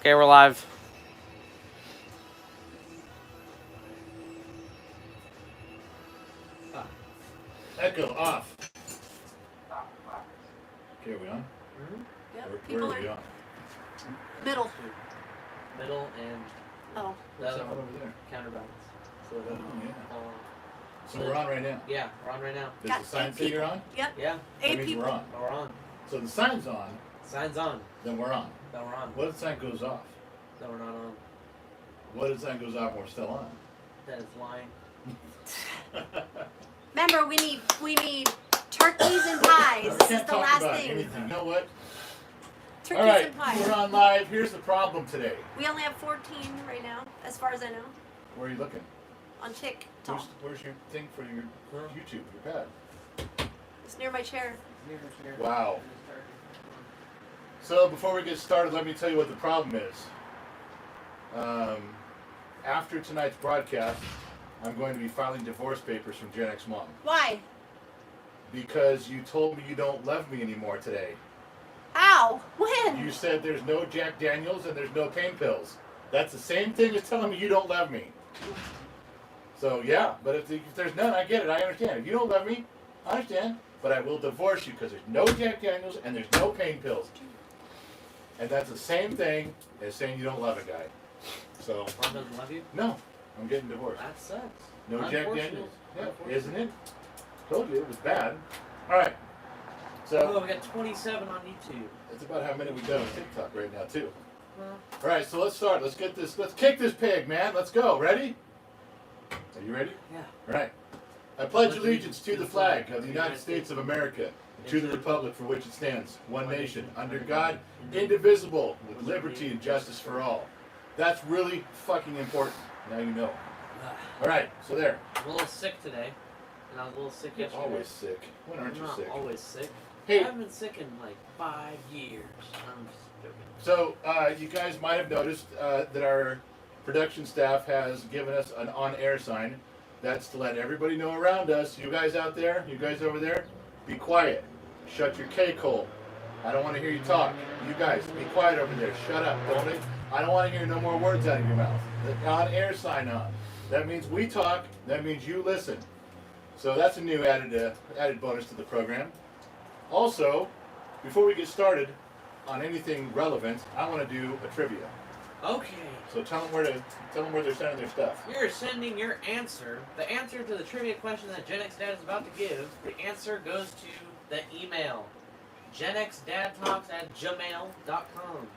Okay, we're live. Echo off. Okay, are we on? Yep. Where are we on? Middle. Middle and Oh. What's that one over there? counterbalance. So Oh, yeah. uh, So we're on right now. yeah, we're on right now. Does Got the sign 8 say you're people. on? Yep. Yeah, That 8 means people. we're on. we're on. So the sign's on, Sign's on. then we're on. Then we're on. What if the sign goes off? Then we're not on. What if the sign goes off and we're still on? That is lying. Remember, we need turkeys and pies. We This is can't the talk last about thing. anything. You know what? Turkeys All right, and pies. we're on live. Here's the problem today. We only have 14 right now, as far as I know, Where are you looking? on TikTok. Where's your thing for your YouTube, your pad? It's near my chair. Wow. So before we get started, let me tell you what the problem is. After tonight's broadcast, I'm going to be filing divorce papers from Gen X Mom. Why? Because you told me you don't love me anymore today. How? When? You said there's no Jack Daniels and there's no pain pills. That's the same thing as telling me you don't love me. So yeah, but if there's none, I get it. I understand. If you don't love me, I understand. But I will divorce you because there's no Jack Daniels and there's no pain pills. And that's the same thing as saying you don't love a guy. So Mom doesn't love you? no, I'm getting divorced. That sucks. No Jack Unfortunate. Daniels. Yeah, Unfortunate. isn't it? Told you it was bad. All right. Oh, So we got 27 on YouTube. that's about how many we got on TikTok right now too. Well, All right, so let's start. Let's get this. Let's kick this pig, man. Let's go. Ready? Are you ready? yeah. All right. I pledge allegiance to the flag of the United States of America, and to the republic for which it stands, one nation, under God, indivisible, with liberty and justice for all. That's really fucking important. Now you know. All right, so there. I'm a little sick today. And I was a little sick You're yesterday. always sick. When aren't I'm you not sick? always sick. I Hey, haven't been sick in like 5 years. I'm just joking. so you guys might have noticed that our production staff has given us an on-air sign. That's to let everybody know around us. You guys out there, you guys over there, be quiet. Shut your cake hole. I don't want to hear you talk. You guys, be quiet over there. Shut up. I don't want to hear no more words out of your mouth. The on-air sign on. That means we talk. That means you listen. So that's a new added bonus to the program. Also, before we get started on anything relevant, I want to do a trivia. Okay. So tell them where they're sending their stuff. You're sending your answer, the answer to the trivia question that Gen X Dad is about to give. The answer goes to the email, genxdadtalks@gmail.com.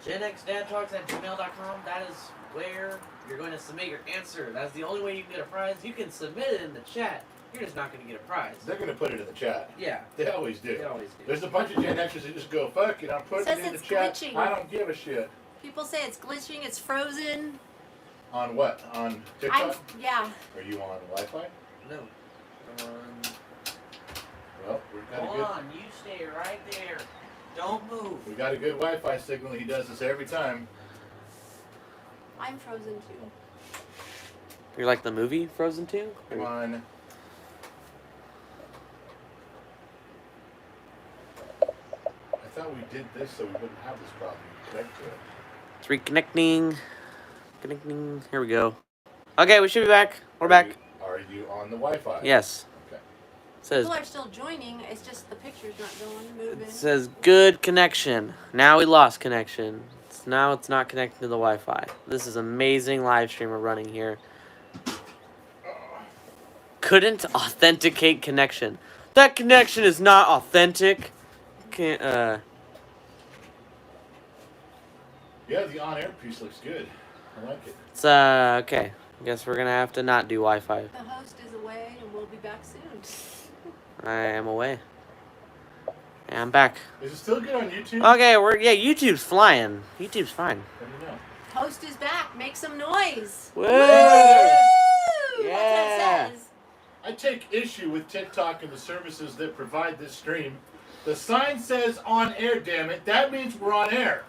genxdadtalks@gmail.com. That is where you're going to submit your answer. That's the only way you can get a prize. You can submit it in the chat. You're just not going to get a prize. They're going to put it in the chat. Yeah, They always do. they always do. There's a bunch of Gen Xers that just go, fuck it, I'm putting Says it in the it's chat. glitching. I don't give a shit. People say it's glitching, it's frozen. On what? On TikTok? Yeah. Are you on Wi-Fi? No. Well, we've got Hold on, you stay right there. Don't move. we got a good Wi-Fi signal. He does this every time. I'm frozen too. You're like the movie Frozen 2? Come on. I thought we did this so we wouldn't have this problem. Connect to it. It's reconnecting. Connecting. Here we go. Okay, we should be back. We're back. Are you on the Wi-Fi? Yes. Okay. It says People are still joining, it's just the picture's not moving. it says good connection. Now we lost connection. Now it's not connecting to the Wi-Fi. This is amazing live stream we're running here. Couldn't authenticate connection. That connection is not authentic. Can't Yeah, the on-air piece looks good. I like it. It's okay. I guess we're gonna have to not do Wi-Fi. The host is away and we'll be back soon. I am away. Yeah, I'm back. Is it still good on YouTube? Okay, YouTube's flying. YouTube's fine. Let me know. Host is back. Make some noise. Woo! Woo! That's Yeah. what it says. I take issue with TikTok and the services that provide this stream. The sign says on air, damn it. That means we're on air.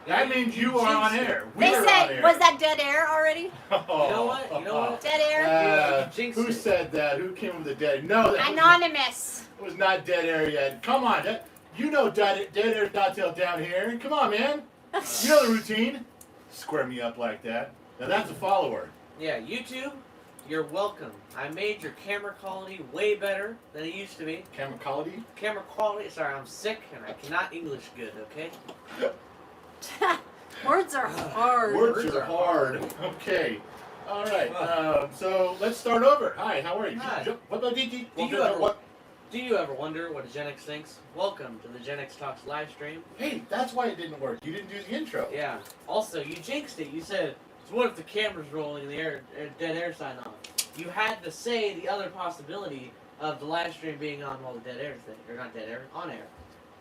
That means you are on air. We They are on said, air. was that dead air already? Oh. You know what? You know what? Dead air? You jinxed Who it. said that? Who came with the dead? No, that Anonymous. was not dead air yet. Come on. You know dead air's not till down here. Come on, man. You know the routine. Square me up like that. Now that's a follower. Yeah, YouTube, you're welcome. I made your camera quality way better than it used to be. Camera quality. Camera quality. Sorry, I'm sick and I cannot English good. Okay. Words are hard. Words are hard. Okay. All right. So let's start over. Hi. How are you? Hi. Do you ever wonder what a Gen X thinks? Welcome to the Gen X Talks live stream. Hey, that's why it didn't work. You didn't do the intro. Yeah. Also, you jinxed it. You said, "So what if the camera's rolling and the dead air sign off?" You had to say the other possibility of the live stream being on while the dead air thing, or not dead air, on air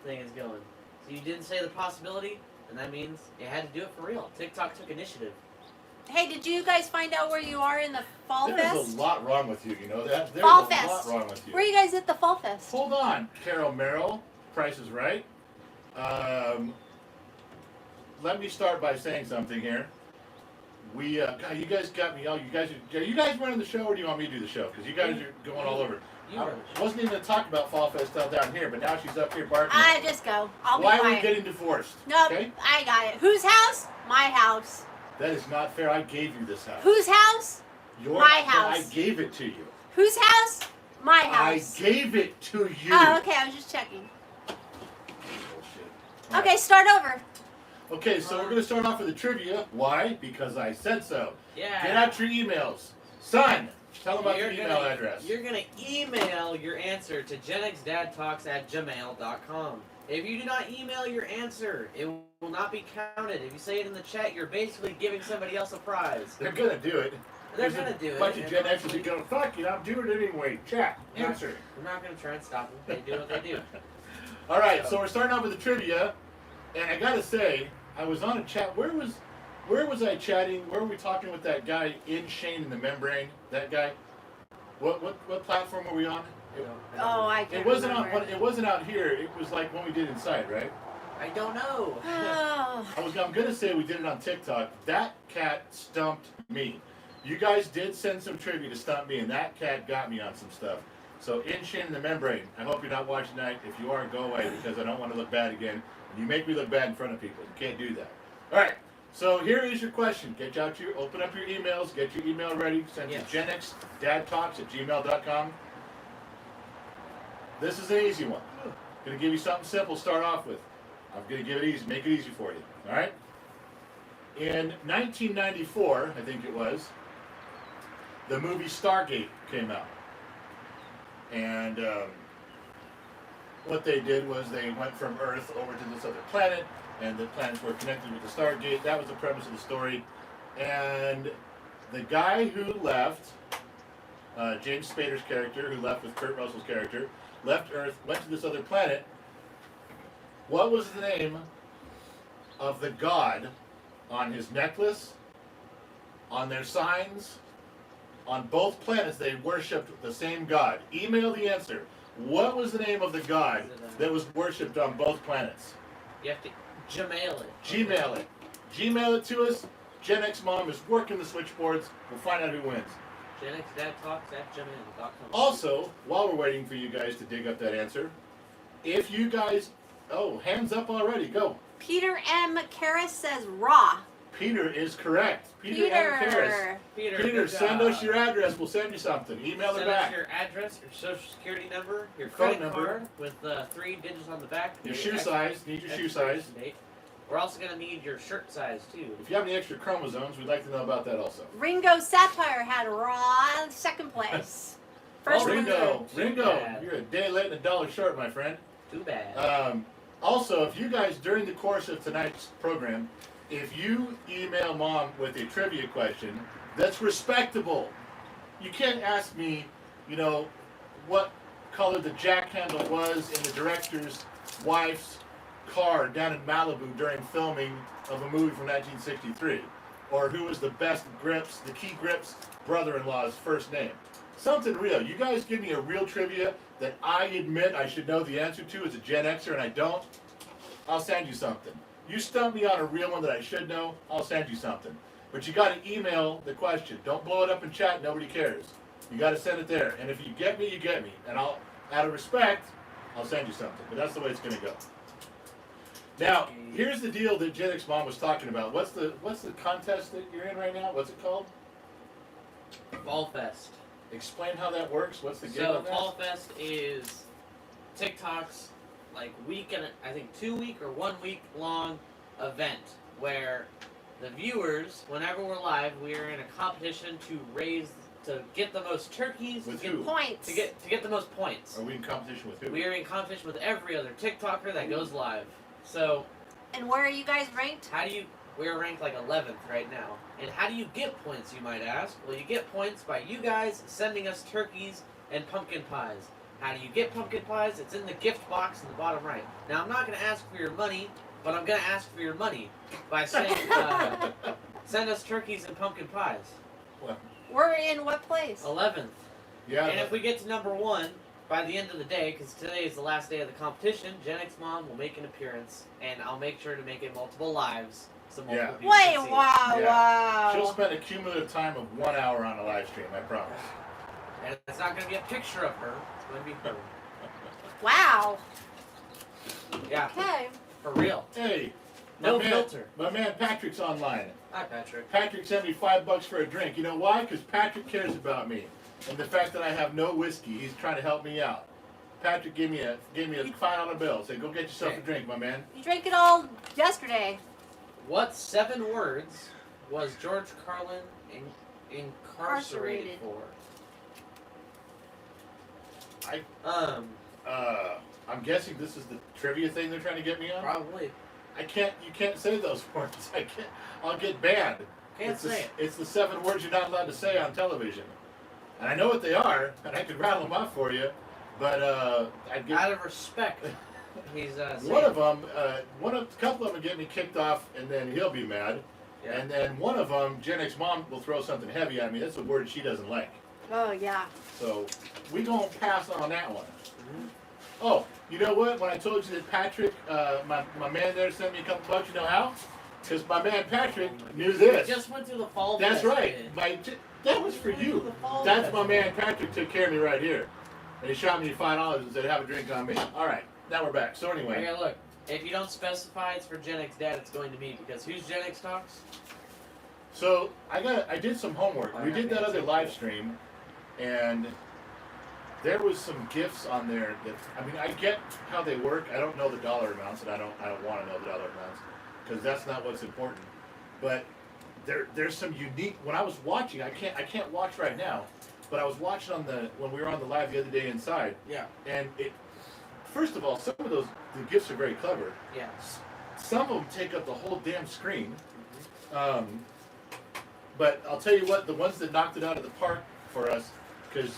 thing is going. So you didn't say the possibility, and that means you had to do it for real. TikTok took initiative. Hey, did you guys find out where you are in the Fall There's Fest? a lot wrong with you. You know that. There's Fall a Fest. lot wrong with you. Where are you guys at the Fall Fest? Hold on, Carol Merrill. Price is right. Let me start by saying something here. We, God, you guys got me. Are you guys running the show, or do you want me to do the show? Because you guys are going all over. You I were. wasn't even going to talk about Fall Fest till down here, but now she's up here barking. Just go. I'll Why be are we quiet. getting divorced? Nope, Okay? I got it. Whose house? My house. That is not fair. I gave you this house. Whose house? Your My but I house. gave it to you. Whose house? My house. I gave it to you. Oh, okay. I was just checking. Bullshit. Okay, start over. Okay, so we're going to start off with the trivia. Why? Because I said so. Yeah. Get out your emails. Son, tell them about your You're email gonna- address. You're going to email your answer to genxdadtalks@gmail.com. If you do not email your answer, it will not be counted. If you say it in the chat, you're basically giving somebody else a prize. They're going to do it. They're There's going to do it. bunch of Gen Xers that go, fuck it, I'm doing it anyway. Chat, answer. I'm not going to try and stop them. They do what they do. All right, so we're starting off with the trivia. And I got to say, I was on a chat. Where was I chatting? Where were we talking with that guy in Shane in the Membrane? That guy? What platform were we on? Oh, I can't It wasn't remember. on. It wasn't out here. It was like when we did inside, right? I don't know. Oh. I'm gonna say we did it on TikTok. That cat stumped me. You guys did send some trivia to stump me, and that cat got me on some stuff. So in Shin in the Membrane, I hope you're not watching tonight. If you are, go away because I don't want to look bad again. You make me look bad in front of people. You can't do that. All right. So here is your question. Open up your emails. Get your email ready. Send Yes. to genxdadtalks@gmail.com. This is an easy one. Going to give you something simple to start off with. I'm going to give it easy, make it easy for you. All right? In 1994, I think it was, the movie Stargate came out. And what they did was they went from Earth over to this other planet, and the planets were connected with the Stargate. That was the premise of the story. And the guy who left, James Spader's character, who left with Kurt Russell's character, left Earth, went to this other planet. What was the name of the god on his necklace, on their signs? On both planets, they worshipped the same god. Email the answer. What was the name of the god that was worshipped on both planets? You have to Gmail it. Gmail it. Gmail it to us. Gen X Mom is working the switchboards. We'll find out who wins. genxdadtalks@gmail.com. Also, while we're waiting for you guys to dig up that answer, if you guys... Oh, hands up already. Go. Peter M. Karras says raw. Peter is correct. Peter M. Karras. Peter, good send job. us your address. We'll send you something. Email it Send back. us your address, your social security number, your Phone credit number. card with 3 digits on the back. Your shoe size. Need your shoe size. expiration date. We're also going to need your shirt size, too. If you have any extra chromosomes, we'd like to know about that also. Ringo Sapphire had raw second place. First Oh, one. Ringo, Too Ringo, bad. you're a day late and a dollar short, my friend. Too bad. Also, if you guys, during the course of tonight's program, if you email Mom with a trivia question, that's respectable. You can't ask me, what color the jack handle was in the director's wife's car down in Malibu during filming of a movie from 1963. Or who was the best grips, the key grips brother-in-law's first name. Something real. You guys give me a real trivia that I admit I should know the answer to as a Gen Xer and I don't, I'll send you something. You stump me on a real one that I should know, I'll send you something. But you got to email the question. Don't blow it up in chat, nobody cares. You got to send it there. And if you get me, you get me. And I'll, out of respect, I'll send you something. But that's the way it's going to go. Now, here's the deal that Gen X Mom was talking about. What's the contest that you're in right now? What's it called? Fall Fest. Explain how that works. What's the game So on that? Fall Fest is TikTok's like week and I think 2 week or 1 week long event where the viewers, whenever we're live, we're in a competition to get the most turkeys With to get, who? Points. to get the most points. Are we in competition with who? We are in competition with every other TikToker that goes live. So And where are you guys ranked? we're ranked like 11th right now. And how do you get points, you might ask? Well, you get points by you guys sending us turkeys and pumpkin pies. How do you get pumpkin pies? It's in the gift box in the bottom right. Now, I'm not going to ask for your money, but I'm going to ask for your money by saying, send us turkeys and pumpkin pies. We're in what place? 11th. Yeah. And if we get to number 1 by the end of the day, because today is the last day of the competition, Gen X Mom will make an appearance, and I'll make sure to make it multiple lives so multiple people Wait, can see it. wow, Yeah. wow. She'll spend a cumulative time of 1 hour on a live stream, I promise. And it's not going to be a picture of her. It's going to be her. Wow. Yeah, Okay. for real. Hey, No my man, filter. my man Patrick's online. Hi, Patrick. Patrick sent me $5 for a drink. You know why? Because Patrick cares about me. And the fact that I have no whiskey, he's trying to help me out. Patrick gave me a $5 bill. Said, "Go get yourself a drink, my man." You drank it all yesterday. What 7 words was George Carlin incarcerated for? I'm guessing this is the trivia thing they're trying to get me on. Probably. You can't say those words. I'll get banned. Can't say it. It's the 7 words you're not allowed to say on television. And I know what they are, and I could rattle them off for you, but I'd get Out of respect, he's one of them. A couple of them get me kicked off, and then he'll be mad. Yeah. And then one of them, Gen X Mom, will throw something heavy at me. That's a word she doesn't like. Oh, yeah. So we gonna pass on that one. Mhm. Oh, you know what? When I told you that Patrick, my man there, sent me a couple bucks, you know how? Because my man Patrick knew this. We just went through the fall. That's fest, right. man. That was for We went through you. the fall That's fest. my man Patrick took care of me right here. And he shot me $5 and said, "Have a drink on me." All right, now we're back. So anyway, Okay, look. If you don't specify it's for Gen X Dad, it's going to me because who's Gen X Talks? so I did some homework. We did that other live stream, and there was some gifts on there that, I mean, I get how they work. I don't know the dollar amounts, and I don't want to know the dollar amounts because that's not what's important. But there's some unique. When I was watching, I can't watch right now, but I was watching when we were on the live the other day inside, Yeah. and first of all, some of the gifts are very clever. Yeah. Some of them take up the whole damn screen. But I'll tell you what, the ones that knocked it out of the park for us, because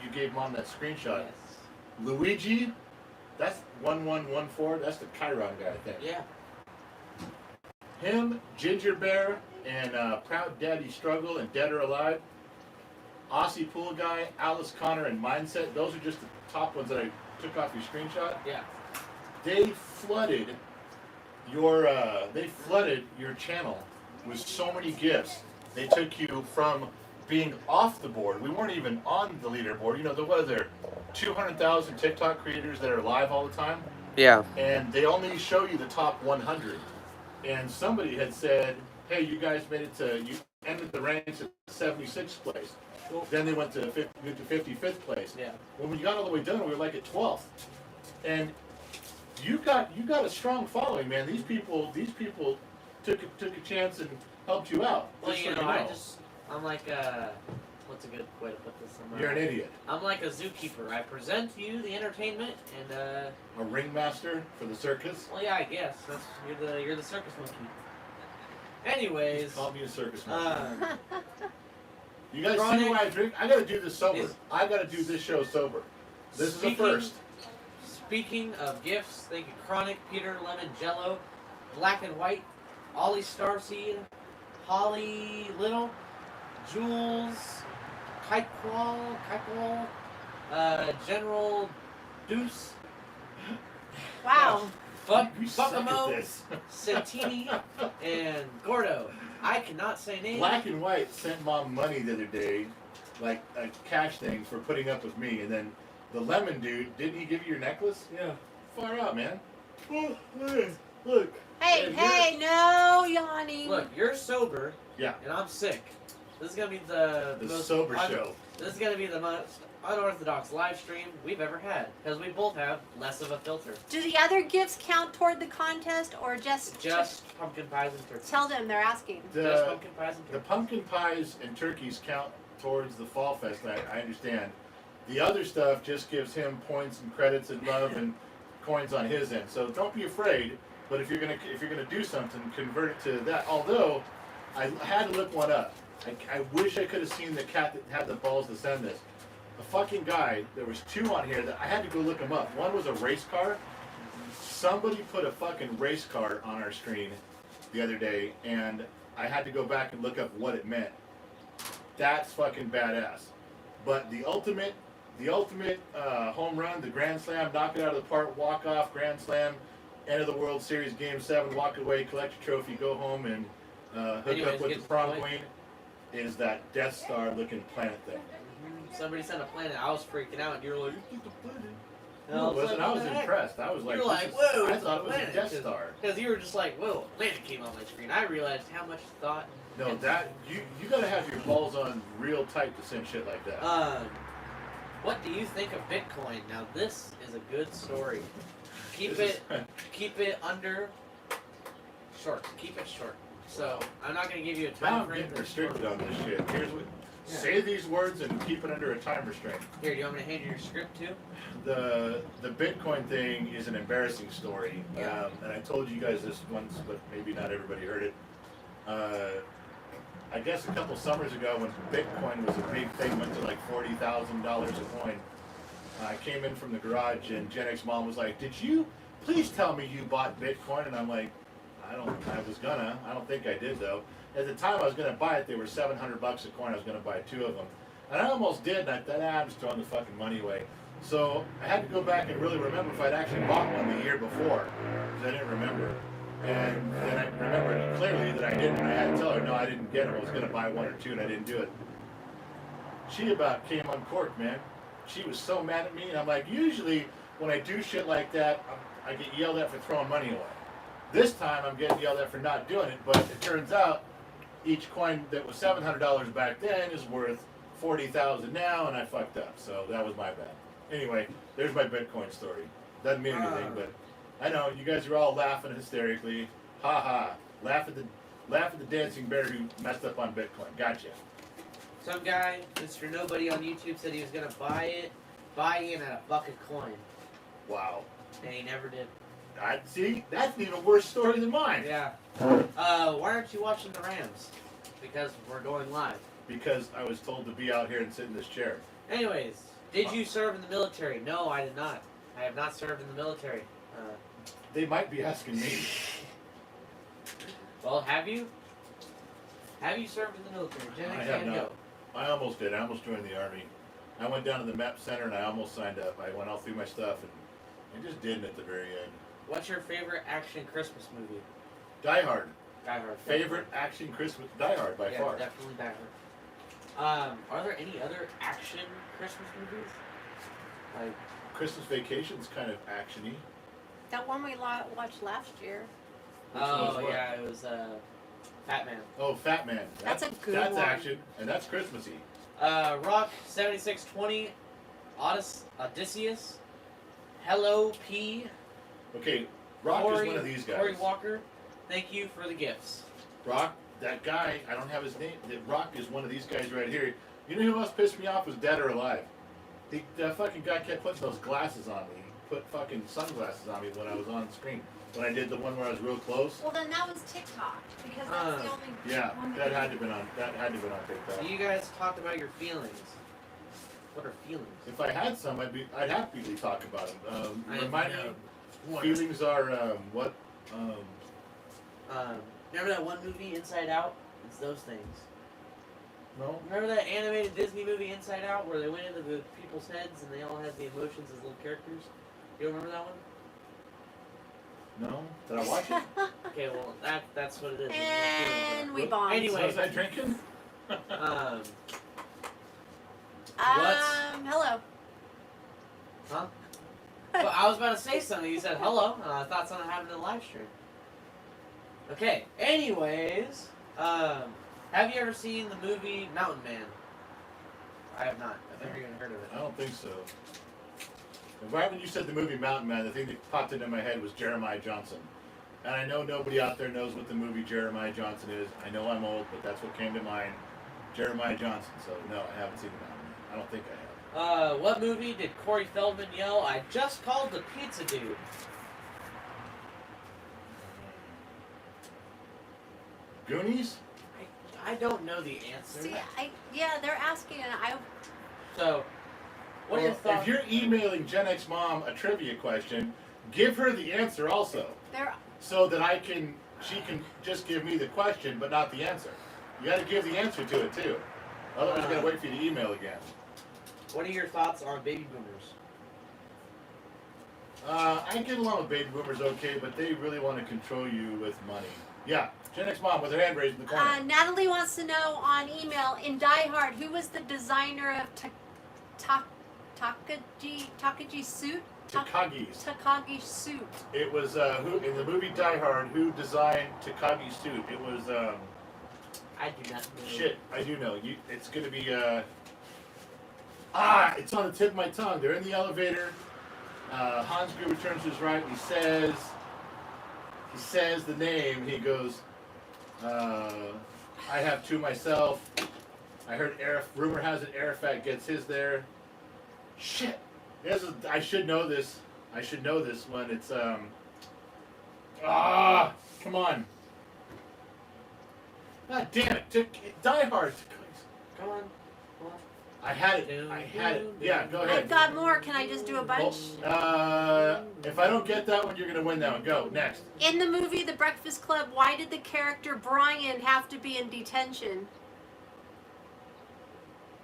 you gave Mom that screenshot. Yes. Luigi, that's 1114. That's the Chiron guy, I think. Yeah. Him, Ginger Bear, and Proud Daddy Struggle, and Dead or Alive. Aussie Pool Guy, Alice Connor, and Mindset. Those are just the top ones that I took off your screenshot. Yeah. They flooded your channel with so many gifts. They took you from being off the board. We weren't even on the leaderboard. You know, there 200,000 TikTok creators that are live all the time, Yeah. and they only show you the top 100. And somebody had said, "Hey, you guys made it to, you ended the ranks at 76th place." Then they went to 55th place. Yeah. When we got all the way done, we were like at 12th. And you got a strong following, man. These people took a chance and helped you out. Well, Just you so know, I'm like what's a good way to put this? You're an idiot. I'm like a zookeeper. I present to you the entertainment, and A ringmaster for the circus. well, yeah, I guess you're the circus monkey. Anyways, Call me a circus monkey. uh, You guys see Chronic why I drink? I gotta do this sober. is- I gotta do this show sober. This is a Speaking- first. Speaking of gifts, thank you, Chronic, Peter, Lemon, Jello, Black and White, Ollie Starseed, Holly Little, Jules, Kitequal, General Deuce, Wow. You suck at Buckamo, this. Santini, and Gordo. I cannot say names. Black and White sent Mom money the other day, like a cash thing for putting up with me, and then the Lemon dude, didn't he give you your necklace? Yeah. Far out, man. Look. Hey, And hey, no yawning. Look, you're sober. Yeah. And I'm sick. This is gonna be the The most sober show. This is gonna be the most unorthodox live stream we've ever had because we both have less of a filter. Do the other gifts count toward the contest or just Pumpkin pies and turkeys. tell them they're asking? Just pumpkin pies and The turkeys. pumpkin pies and turkeys count towards the Fall Fest. I understand. The other stuff just gives him points and credits and love and coins on his end. So don't be afraid. But if you're gonna do something, convert it to that. Although I had to look one up. I wish I could have seen the cat that had the balls to send this. A fucking guy. There was two on here that I had to go look them up. One was a race car. Somebody put a fucking race car on our screen the other day, and I had to go back and look up what it meant. That's fucking badass. But the ultimate home run, the grand slam, knock it out of the park, walk off, grand slam, end of the World Series, Game 7, walk away, collect your trophy, go home, and hook up with the prom queen, is that Death Star looking planet thing. Somebody sent a planet. I was freaking out, and you're like, "You the planet." No, it wasn't. I was impressed. I was like, You're like, this is- "Whoa, I it's thought a it was a planet," Death Star. Because you were just like, "Whoa, a planet came on my screen." I realized how much thought. No, that you gotta have your balls on real tight to send shit like that. What do you think of Bitcoin? Now this is a good story. Keep it under short. Keep it short. So I'm not gonna give you a Now time I'm frame. getting restricted on this shit. Here's what. Say these words and keep it under a time restraint. Here, do you want me to hand you your script too? The Bitcoin thing is an embarrassing story, Yeah. and I told you guys this once, but maybe not everybody heard it. I guess a couple summers ago, when Bitcoin was a big thing, went to like $40,000 a coin. I came in from the garage, and Gen X mom was like, "Did you please tell me you bought Bitcoin?" And I'm like, I don't think I did though. At the time I was gonna buy it, they were $700 a coin. I was gonna buy two of them, and I almost did. And I thought, I'm just throwing the fucking money away. So I had to go back and really remember if I'd actually bought one the year before, because I didn't remember. And then I remembered clearly that I didn't. And I had to tell her, no, I didn't get them. I was gonna buy one or two, and I didn't do it. She about came uncorked, man. She was so mad at me, and I'm like, usually when I do shit like that, I get yelled at for throwing money away. This time I'm getting yelled at for not doing it, but it turns out each coin that was $700 back then is worth $40,000 now, and I fucked up. So that was my bad. Anyway, there's my Bitcoin story. Doesn't mean anything, but I know you guys are all laughing hysterically. Ha ha! Laugh at the dancing bear who messed up on Bitcoin. Gotcha. Some guy, Mr. Nobody on YouTube, said he was gonna buy in at a buck a coin, Wow. and he never did. I see. That's an even worse story than mine. Yeah. Why aren't you watching the Rams? Because we're going live. Because I was told to be out here and sit in this chair. Anyways, did you serve in the military? No, I did not. I have not served in the military. They might be asking me. Well, have you? Have you served in the military? Gen I X have and not. go. I almost did. I almost joined the Army. I went down to the MEP Center and I almost signed up. I went all through my stuff and I just didn't at the very end. What's your favorite action Christmas movie? Die Hard. Die Hard. Favorite action Christmas? Die Hard by far. Definitely Die Hard. Are there any other action Christmas movies? Like, Christmas Vacation's kind of actiony. That one we watched last year. Which one was what? yeah, it was Fat Man. Oh, Fat Man. That's a good That's one. action, and that's Christmassy. Rock 7620, Odysseus, Hello P. Okay, Rock Corey, is one of these guys. Corey Walker, thank you for the gifts. Rock, that guy, I don't have his name. Rock is one of these guys right here. You know who else pissed me off was dead or alive? That fucking guy kept putting those glasses on me. He put fucking sunglasses on me when I was on screen. When I did the one where I was real close. Well, then that was TikTok because that's the only Yeah, one that had to been on. That had to been on TikTok. So you guys talked about your feelings. What are feelings? If I had some, I'd happily talk about them. I Remind know. me. What? Feelings are what? Remember that one movie, Inside Out? It's those things. No. Remember that animated Disney movie, Inside Out, where they went into the people's heads and they all had the emotions as little characters? You remember that one? No. Did I watch it? Okay, well, that's what it is. And we What? bombed. Anyway. Was I drinking? What's- Hello. Huh? But I was about to say something. You said hello. I thought something happened in the live stream. Okay. Anyways, have you ever seen the movie Mountain Man? I have not. I've never even heard of it. I don't think so. Right when you said the movie Mountain Man, the thing that popped into my head was Jeremiah Johnson. And I know nobody out there knows what the movie Jeremiah Johnson is. I know I'm old, but that's what came to mind. Jeremiah Johnson. So, no, I haven't seen the Mountain Man. I don't think I have. What movie did Corey Feldman yell, "I just called the pizza dude"? Goonies? I don't know the answer. See, yeah, they're asking, and I. So, what are your thoughts? If you're emailing Gen X Mom a trivia question, give her the answer also. They're. So that she can just give me the question, but not the answer. You got to give the answer to it too. Otherwise, you got to wait for you to email again. What are your thoughts on baby boomers? I get along with baby boomers okay, but they really want to control you with money. Yeah, Gen X Mom with her hand raised in the corner. Natalie wants to know on email in Die Hard who was the designer of Takagi's suit. Takagi's suit. It was who in the movie Die Hard? Who designed Takagi's suit? It was I do not know. shit. I do know. It's gonna be it's on the tip of my tongue. They're in the elevator. Hans Gruber turns to his right. He says the name. He goes, I have two myself. I heard rumor has it Arafat gets his there. Shit. I should know this. I should know this one. It's come on. God damn it. Die Hard. Come on. I had it. Yeah, go ahead. I've got more. Can I just do a bunch? If I don't get that one, you're going to win that one. Go, next. In the movie The Breakfast Club, why did the character Brian have to be in detention?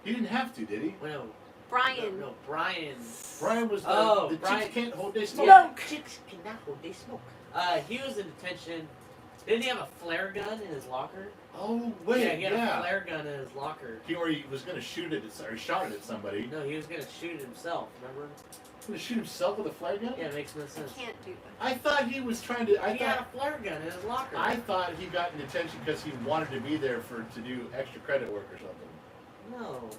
He didn't have to, did he? No. Brian. No, Brian. Brian was the Brian. chicks can't hold their smoke. Yeah, chicks cannot hold they smoke. He was in detention. Didn't he have a flare gun in his locker? Oh, wait, yeah. He had a flare gun in his locker. He was going to shoot it, or shot it at somebody. No, he was going to shoot it himself, remember? Going to shoot himself with a flare gun? Yeah, it makes no sense. I can't do that. I thought he was trying to... He had a flare gun in his locker. I thought he got in detention because he wanted to be there to do extra credit work or something. No.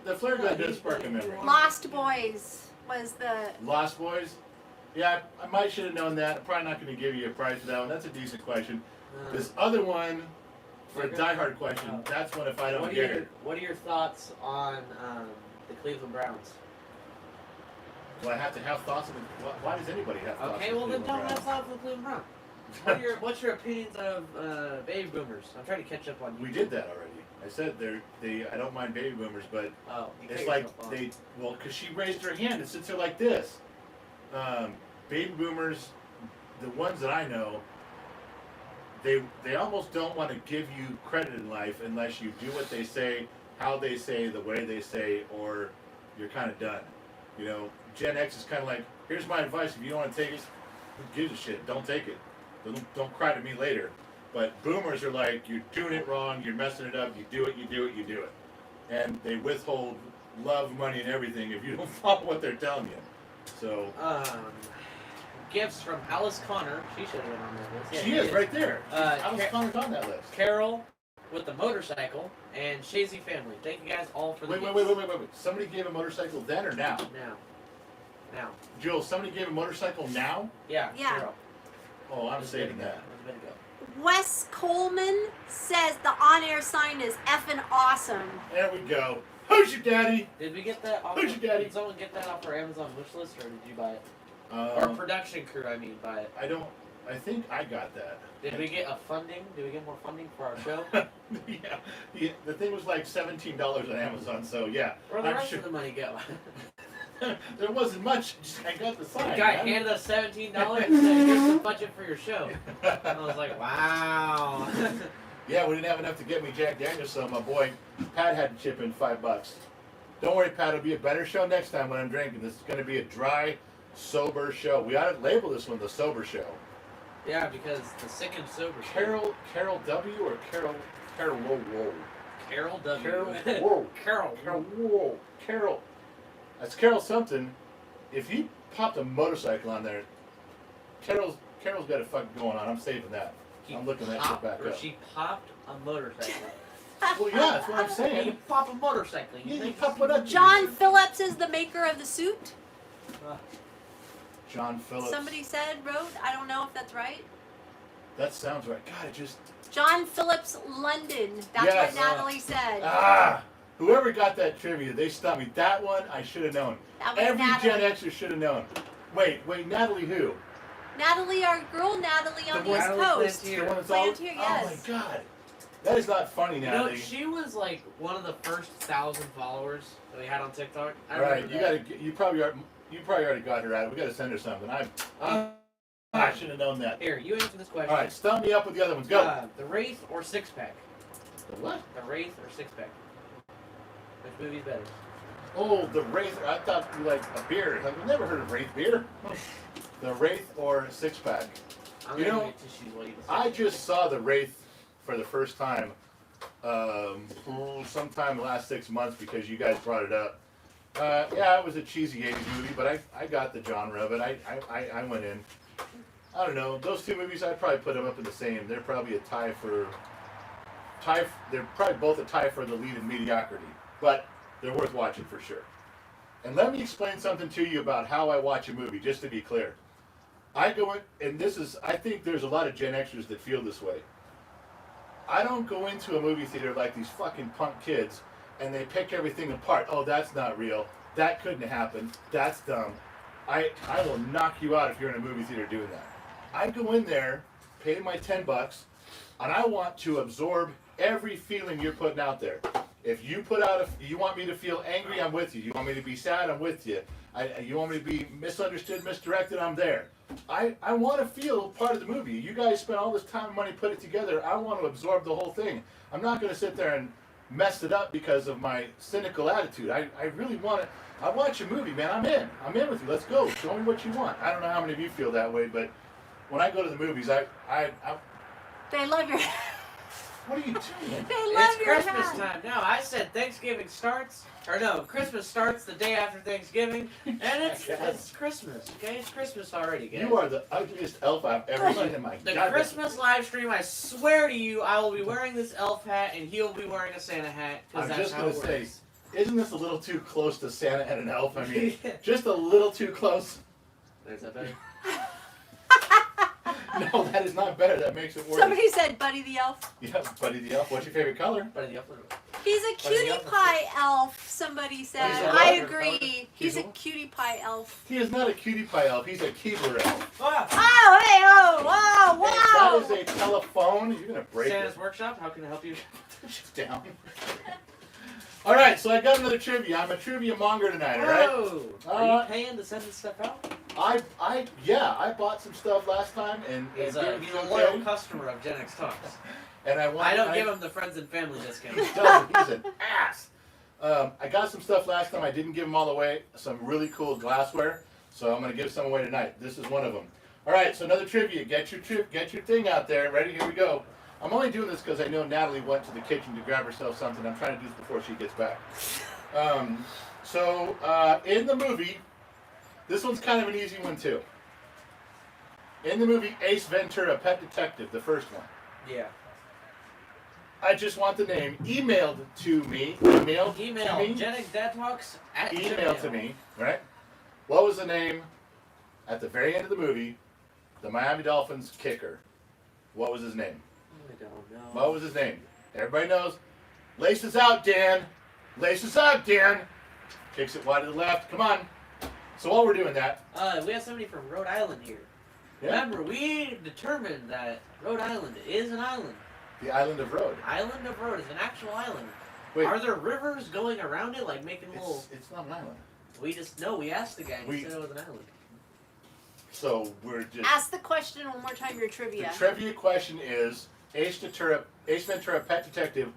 The flare gun does spark a memory. Lost Boys was the... Lost Boys? Yeah, I might should have known that. I'm probably not going to give you a prize for that one. That's a decent question. This other one, for a Die Hard question, that's one if I don't get it. What are your thoughts on the Cleveland Browns? Do I have to have thoughts on it? Why does anybody have thoughts Okay, on well the then Cleveland don't have Browns? thoughts on the Cleveland Browns. What's your opinions of baby boomers? I'm trying to catch up on you. We did that already. I said I don't mind baby boomers, but it's like because she raised her hand and sits there like this. Baby boomers, the ones that I know, they almost don't want to give you credit in life unless you do what they say, how they say, the way they say, or you're kind of done. You know, Gen X is kind of like, here's my advice. If you don't want to take it, who gives a shit? Don't take it. Don't cry to me later. But boomers are like, you're doing it wrong, you're messing it up, you do it. And they withhold love, money, and everything if you don't follow what they're telling you. So... gifts from Alice Connor. She should have been on that list. Yeah, she is right there. Alice Connor's on that list. Carol with the motorcycle and Shazy family. Thank you guys all for the gifts. Wait. Somebody gave a motorcycle then or now? Now. Jules, somebody gave a motorcycle now? Yeah. Yeah. Oh, I'm saving that. Wes Coleman says the on-air sign is effing awesome. There we go. Who's your daddy? Did we get that off? Who's your daddy? Did someone get that off our Amazon wish list, or did you buy it? Our production crew, buy it. I think I got that. Did we get funding? Did we get more funding for our show? yeah. The thing was like $17 on Amazon, so yeah. Where'd the rest of the money go? There wasn't much. I got the sign. The guy handed us $17 and said, here's the budget for your show. I was like, wow. Yeah, we didn't have enough to get me Jack Daniels, so my boy Pat had to chip in $5. Don't worry, Pat. It'll be a better show next time when I'm drinking. This is going to be a dry, sober show. We ought to label this one the sober show. Yeah, because the sick and sober show. Carol W or Carol whoa. Carol W. Carol whoa. Carol. Carol whoa. Carol. That's Carol something. if he popped a motorcycle on there, Carol's got a fucking going on. I'm saving that. I'm looking that shit back or up. she popped a motorcycle. Well, yeah, that's what I'm You saying. pop a motorcycle. Yeah, you think pop it up. John Phillips is the maker of the suit. John Phillips. Somebody wrote. I don't know if that's right. That sounds right. God, it just. John Phillips London. That's Yes. what Natalie said. Whoever got that trivia, they stumped me. That one I should have known. That was Every Natalie. Gen Xer should have known. Wait, Natalie who? Natalie, our girl Natalie on the East Natalie Coast. Plantier. The one that's all. Plantier, yes. Oh my God, that is not funny, You know, Natalie. she was like one of the first 1,000 followers that we had on TikTok. All right, you probably already got her out. We got to send her something. I should have known that. Here, you answer this question. All right, stump me up with the other ones. Go. The Wraith or Six Pack? The what? The Wraith or Six Pack? Which movie's better? Oh, the Wraith. I thought you like a beer. I've never heard of Wraith beer. The Wraith or Six Pack. I'm You gonna know, get tissues while you decide. I just saw the Wraith for the first time sometime the last 6 months because you guys brought it up. Yeah, it was a cheesy 80s movie, but I got the genre of it. I went in. I don't know. Those two movies, I'd probably put them up in the same. They're probably a tie. They're probably both a tie for the lead in mediocrity, but they're worth watching for sure. And let me explain something to you about how I watch a movie, just to be clear. I go in, and I think there's a lot of Gen Xers that feel this way. I don't go into a movie theater like these fucking punk kids, and they pick everything apart. Oh, that's not real. That couldn't have happened. That's dumb. I will knock you out if you're in a movie theater doing that. I go in there, pay my $10, and I want to absorb every feeling you're putting out there. If you you want me to feel angry, I'm with you. You want me to be sad, I'm with you. You want me to be misunderstood, misdirected, I'm there. I want to feel part of the movie. You guys spent all this time and money, put it together. I want to absorb the whole thing. I'm not going to sit there and mess it up because of my cynical attitude. I really want to. I watch a movie, man. I'm in with you. Let's go. Show me what you want. I don't know how many of you feel that way, but when I go to the movies, They love your. what are you doing? They love It's your Christmas hat. time. No, I said Thanksgiving starts, or no, Christmas starts the day after Thanksgiving, and it's Christmas. Okay, it's Christmas already, guys. You are the ugliest elf I've ever seen in my The goddamn. Christmas live stream, I swear to you, I will be wearing this elf hat, and he'll be wearing a Santa hat, because I'm that's just how gonna it say, works. isn't this a little too close to Santa and an elf? I mean, just a little too close. There's that better. No, that is not better. That makes it worse. Somebody said Buddy the Elf. Yeah, Buddy the Elf. What's your favorite color? But the upper. He's a Buddy the cutie Elf. pie elf, somebody said. He's a I what? agree. He's a what? cutie pie elf. He is not a cutie pie elf. He's a Keebler elf. Ah! Oh, hey, oh, wow, wow. That is a telephone. You're gonna break Santa's it. Workshop, how can I help you? Shut down. All right, so I got another trivia. I'm a trivia monger tonight. All right. Oh! Are you paying to send this stuff out? I bought some stuff last time, and He's it a did loyal okay. customer of GenXTalks. And I don't give him the friends and family discount. He doesn't. He's an ass. I got some stuff last time. I didn't give them all away. Some really cool glassware. So I'm going to give some away tonight. This is one of them. All right. So another trivia. Get your thing out there. Ready? Here we go. I'm only doing this because I know Natalie went to the kitchen to grab herself something. I'm trying to do this before she gets back. In the movie, this one's kind of an easy one too. In the movie Ace Ventura, Pet Detective, the first one. Yeah. I just want the name emailed to me. Email to me. GenXTalks at Email to me, right? What was the name at the very end of the movie? The Miami Dolphins kicker. What was his name? I don't know. What was his name? Everybody knows. Laces out, Dan. Laces out, Dan. Kicks it wide to the left. Come on. So while we're doing that, We have somebody from Rhode Island here. yeah, Remember, we determined that Rhode Island is an island. the island of Rhode. Island of Rhode is an actual island. Wait, Are there rivers going around it, like making little? it's not an island. We asked the guy. And he We- said it was an island. So we're just. Ask the question one more time, your trivia. The trivia question is Ace Ventura, Pet Detective.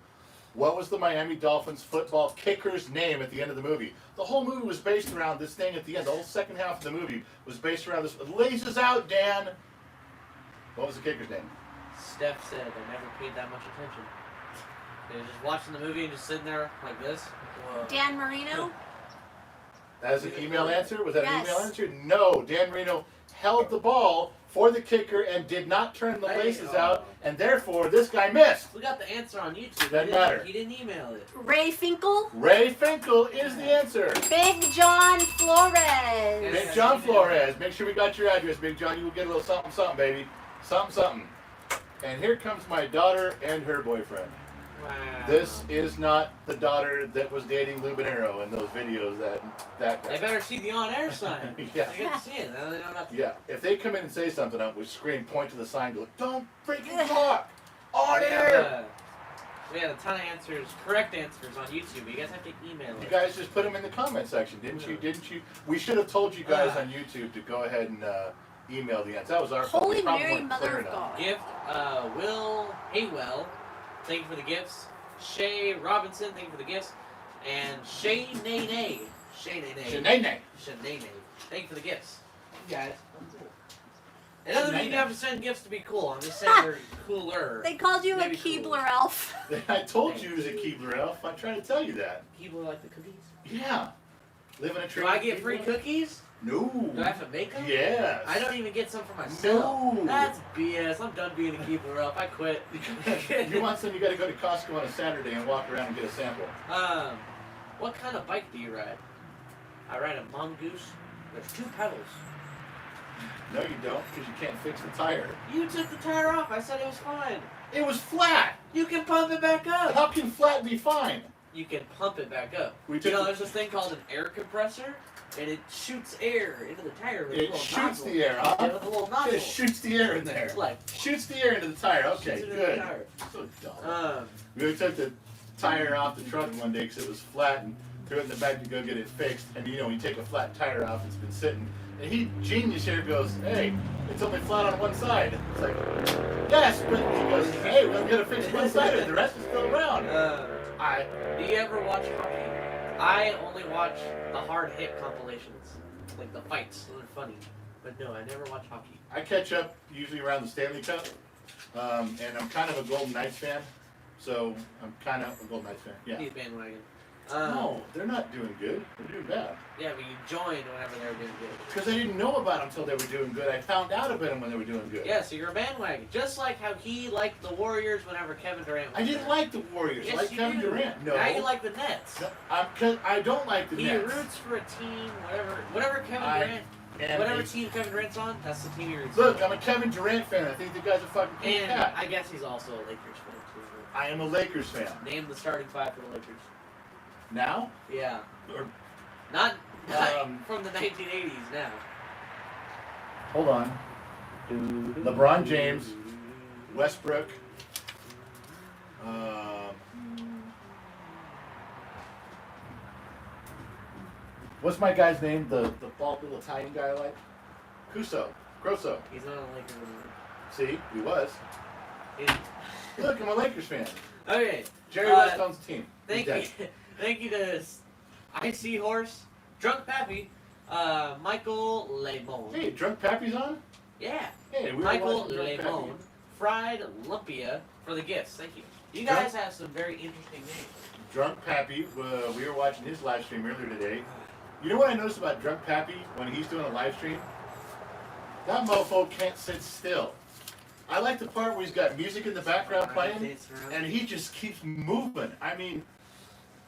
What was the Miami Dolphins football kicker's name at the end of the movie? The whole movie was based around this thing at the end. The whole second half of the movie was based around this. Laces out, Dan. What was the kicker's name? Steph said they never paid that much attention. They were just watching the movie and just sitting there like this. Whoa. Dan Marino? That is an email answer? Was that an Yes. email answer? No. Dan Marino held the ball for the kicker and did not turn the laces out, and therefore this guy missed. We got the answer on YouTube. Doesn't matter. He didn't email it. Ray Finkel. Ray Finkel is the answer. Big John Flores. Big John Flores. Make sure we got your address, Big John. You will get a little something, something, baby. Something, something. And here comes my daughter and her boyfriend. Wow. This is not the daughter that was dating Lubinero in those videos that They better see the on-air sign. Yeah. They get to see it. Now they don't have to. Yeah, if they come in and say something, we scream, point to the sign, go, don't freaking talk! On air! We had a ton of answers, correct answers on YouTube. You guys have to email You it. guys just put them in the comment section, didn't you? Didn't you? We should have told you guys on YouTube to go ahead and email the answer. That was our fault. Holy We probably Mary, weren't Mother clear of enough. God. Gift, Will Haywell, thank you for the gifts. Shay Robinson, thank you for the gifts. And Shay Nene. Shay Nene. Shanae. Shanane. Thank you for the gifts. You guys. It doesn't mean you have to send gifts to be cool. I'm just saying you're cooler. They called you Maybe a Keebler cooler. elf. I told you it was a Keebler elf. I'm trying to tell you that. People like the cookies. Yeah. Live in a tree. Do I get free cookies? No. Do I have to make them? Yes. I don't even get some for myself. No. That's BS. I'm done being a keeper up. I quit. You want some, you gotta go to Costco on a Saturday and walk around and get a sample. What kind of bike do you ride? I ride a mongoose. There's 2 pedals. No, you don't, because you can't fix the tire. You took the tire off. I said it was fine. It was flat. You can pump it back up. How can flat be fine? You can pump it back up. We You took know, the- there's this thing called an air compressor, and it shoots air into the tire with a It little shoots nozzle. the air, huh? Yeah, with a little nozzle. It shoots the air in there. It's like Shoots the air into the tire. Okay, shoots it into good. the tire. So dumb. Um, We took the tire off the truck one day because it was flat and threw it in the back to go get it fixed. And you know, when you take a flat tire off, it's been sitting. And he, genius here, goes, hey, it's only flat on one side. It's like, yes, but he goes, hey, we're going to fix one side of it. The rest is still around. do you ever watch hockey? I only watch the hard hit compilations, like the fights. Those are funny. But no, I never watch hockey. I catch up usually around the Stanley Cup. And I'm kind of a Golden Knights fan. So I'm kind of a Golden Knights fan. Yeah. He's bandwagon. No, they're not doing good. They're doing bad. Yeah, but you joined whenever they were doing good. Because I didn't know about them until they were doing good. I found out about them when they were doing good. Yeah, so you're a bandwagon. Just like how he liked the Warriors whenever Kevin Durant was I didn't there. like the Warriors. Yes, I like you Kevin do. Durant. No. Now you like the Nets. No, I don't like the He Nets. roots for a team, whatever Kevin I Durant, am whatever a- team Kevin Durant's on, that's the team he roots Look, for. I'm a Kevin Durant fan. I think the guy's a fucking cool And cat. I guess he's also a Lakers fan too. I am a Lakers fan. Name the starting 5 for the Lakers. Now? Yeah. Or, Not Um, from the 1980s now. hold on. LeBron James, Westbrook. What's my guy's name? The bald little Italian guy I like? Grosso. He's not a Lakers anymore. See, he was. Look, I'm a Lakers fan. Okay. Jerry West owns the team. Thank He's you. dead. Thank you to Icy Horse, Drunk Pappy, Michael Lebon. Hey, Drunk Pappy's on? Yeah. Hey, we were Michael watching Drunk Lebon. Pappy. Fried Lumpia for the gifts. Thank you. You guys have some very interesting names. Drunk Pappy, we were watching his live stream earlier today. You know what I noticed about Drunk Pappy when he's doing a live stream? That mofo can't sit still. I like the part where he's got music in the background playing, and he just keeps moving. I mean,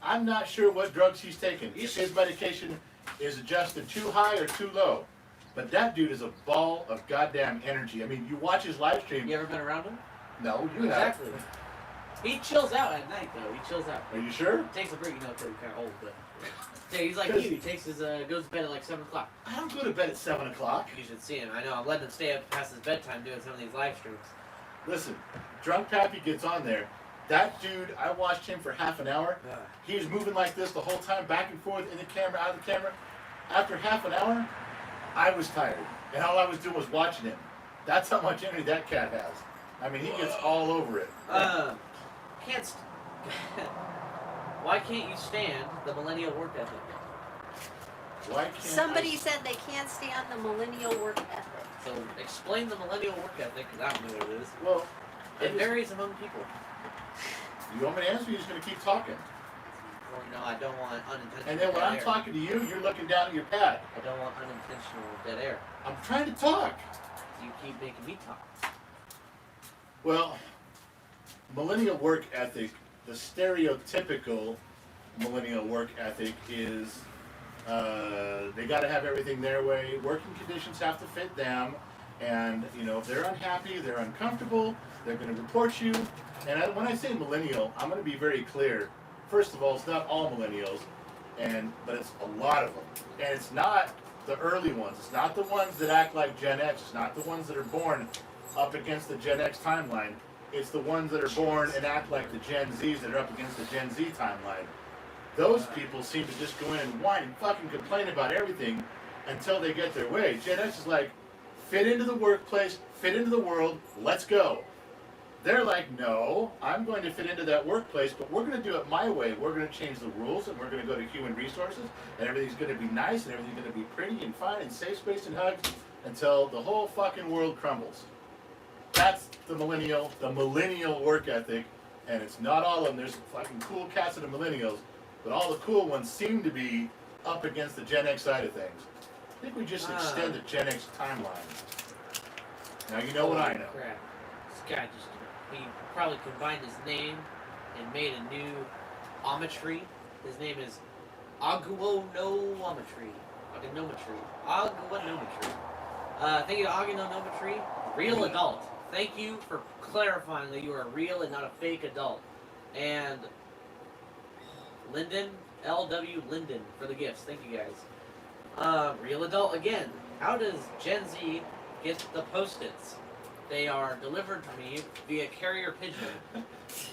I'm not sure what drugs he's taking. If his medication is adjusted too high or too low. But that dude is a ball of goddamn energy. I mean, you watch his live stream. You ever been around him? No, you Exactly. have. He chills out at night though. He chills out. Are you sure? Takes a break, you know, because he's kind of old, but yeah, he's like you. He takes his goes to bed at like 7 o'clock. I don't go to bed at 7 o'clock. You should see him. I know. I'm letting him stay up past his bedtime doing some of these live streams. Listen, Drunk Pappy gets on there. That dude, I watched him for half an hour. He was moving like this the whole time, back and forth, in the camera, out of the camera. After half an hour, I was tired. And all I was doing was watching him. That's how much energy that cat has. I mean, he gets all over it. Can't. Why can't you stand the millennial work ethic? Why can't Somebody said they can't stand the millennial work ethic. So explain the millennial work ethic, because I don't know what it is. Well, It varies among people. you want me to answer? You're just going to keep talking. Well, no, I don't want unintentional And then when dead I'm air. talking to you, you're looking down at your pad. I don't want unintentional dead air. I'm trying to talk. You keep making me talk. Well, millennial work ethic, the stereotypical millennial work ethic is they got to have everything their way. Working conditions have to fit them. And, you know, if they're unhappy, they're uncomfortable, they're going to report you. And when I say millennial, I'm going to be very clear. First of all, it's not all millennials, but it's a lot of them. And it's not the early ones. It's not the ones that act like Gen X. It's not the ones that are born up against the Gen X timeline. It's the ones that are born and act like the Gen Zs that are up against the Gen Z timeline. Those people seem to just go in and whine and fucking complain about everything until they get their way. Gen X is like, fit into the workplace, fit into the world, let's go. They're like, no, I'm going to fit into that workplace, but we're going to do it my way. We're going to change the rules, and we're going to go to human resources, and everything's going to be nice, and everything's going to be pretty and fine and safe space and hugs until the whole fucking world crumbles. That's the millennial work ethic, and it's not all of them. There's fucking cool cats of the millennials, but all the cool ones seem to be up against the Gen X side of things. I think we just extend the Gen X timeline. Now you know what I know. Crap. This guy just, he probably combined his name and made a new ometry. His name is Aguonometry. Thank you to Aguonometry. Real adult. Thank you for clarifying that you are real and not a fake adult. And Linden, LW Linden for the gifts. Thank you guys. Real adult again. How does Gen Z get the Post-its? They are delivered to me via carrier pigeon.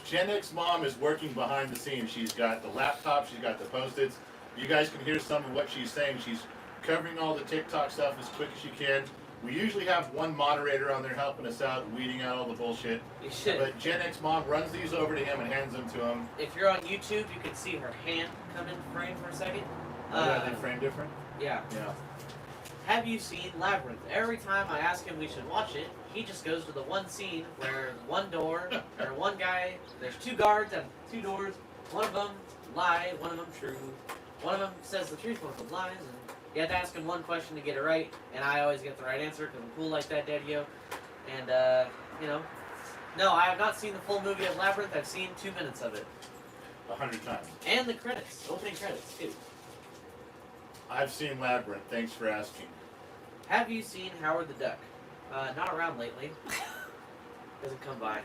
Gen X mom is working behind the scenes. She's got the laptop, she's got the Post-its. You guys can hear some of what she's saying. She's covering all the TikTok stuff as quick as she can. We usually have one moderator on there helping us out, weeding out all the bullshit. You should. But Gen X mom runs these over to him and hands them to him. If you're on YouTube, you can see her hand come in frame for a second. Yeah, they frame different? Yeah. Yeah. Have you seen Labyrinth? Every time I ask him we should watch it, he just goes to the one scene where one door, or one guy, there's two guards at two doors, one of them lie, one of them true. One of them says the truth, one of them lies, and you have to ask him one question to get it right, and I always get the right answer because I'm cool like that, Daddy-O. And, you know, no, I have not seen the full movie of Labyrinth. I've seen 2 minutes of it. 100 times. And the credits, opening credits, too. I've seen Labyrinth. Thanks for asking. Have you seen Howard the Duck? Not around lately. Doesn't come by.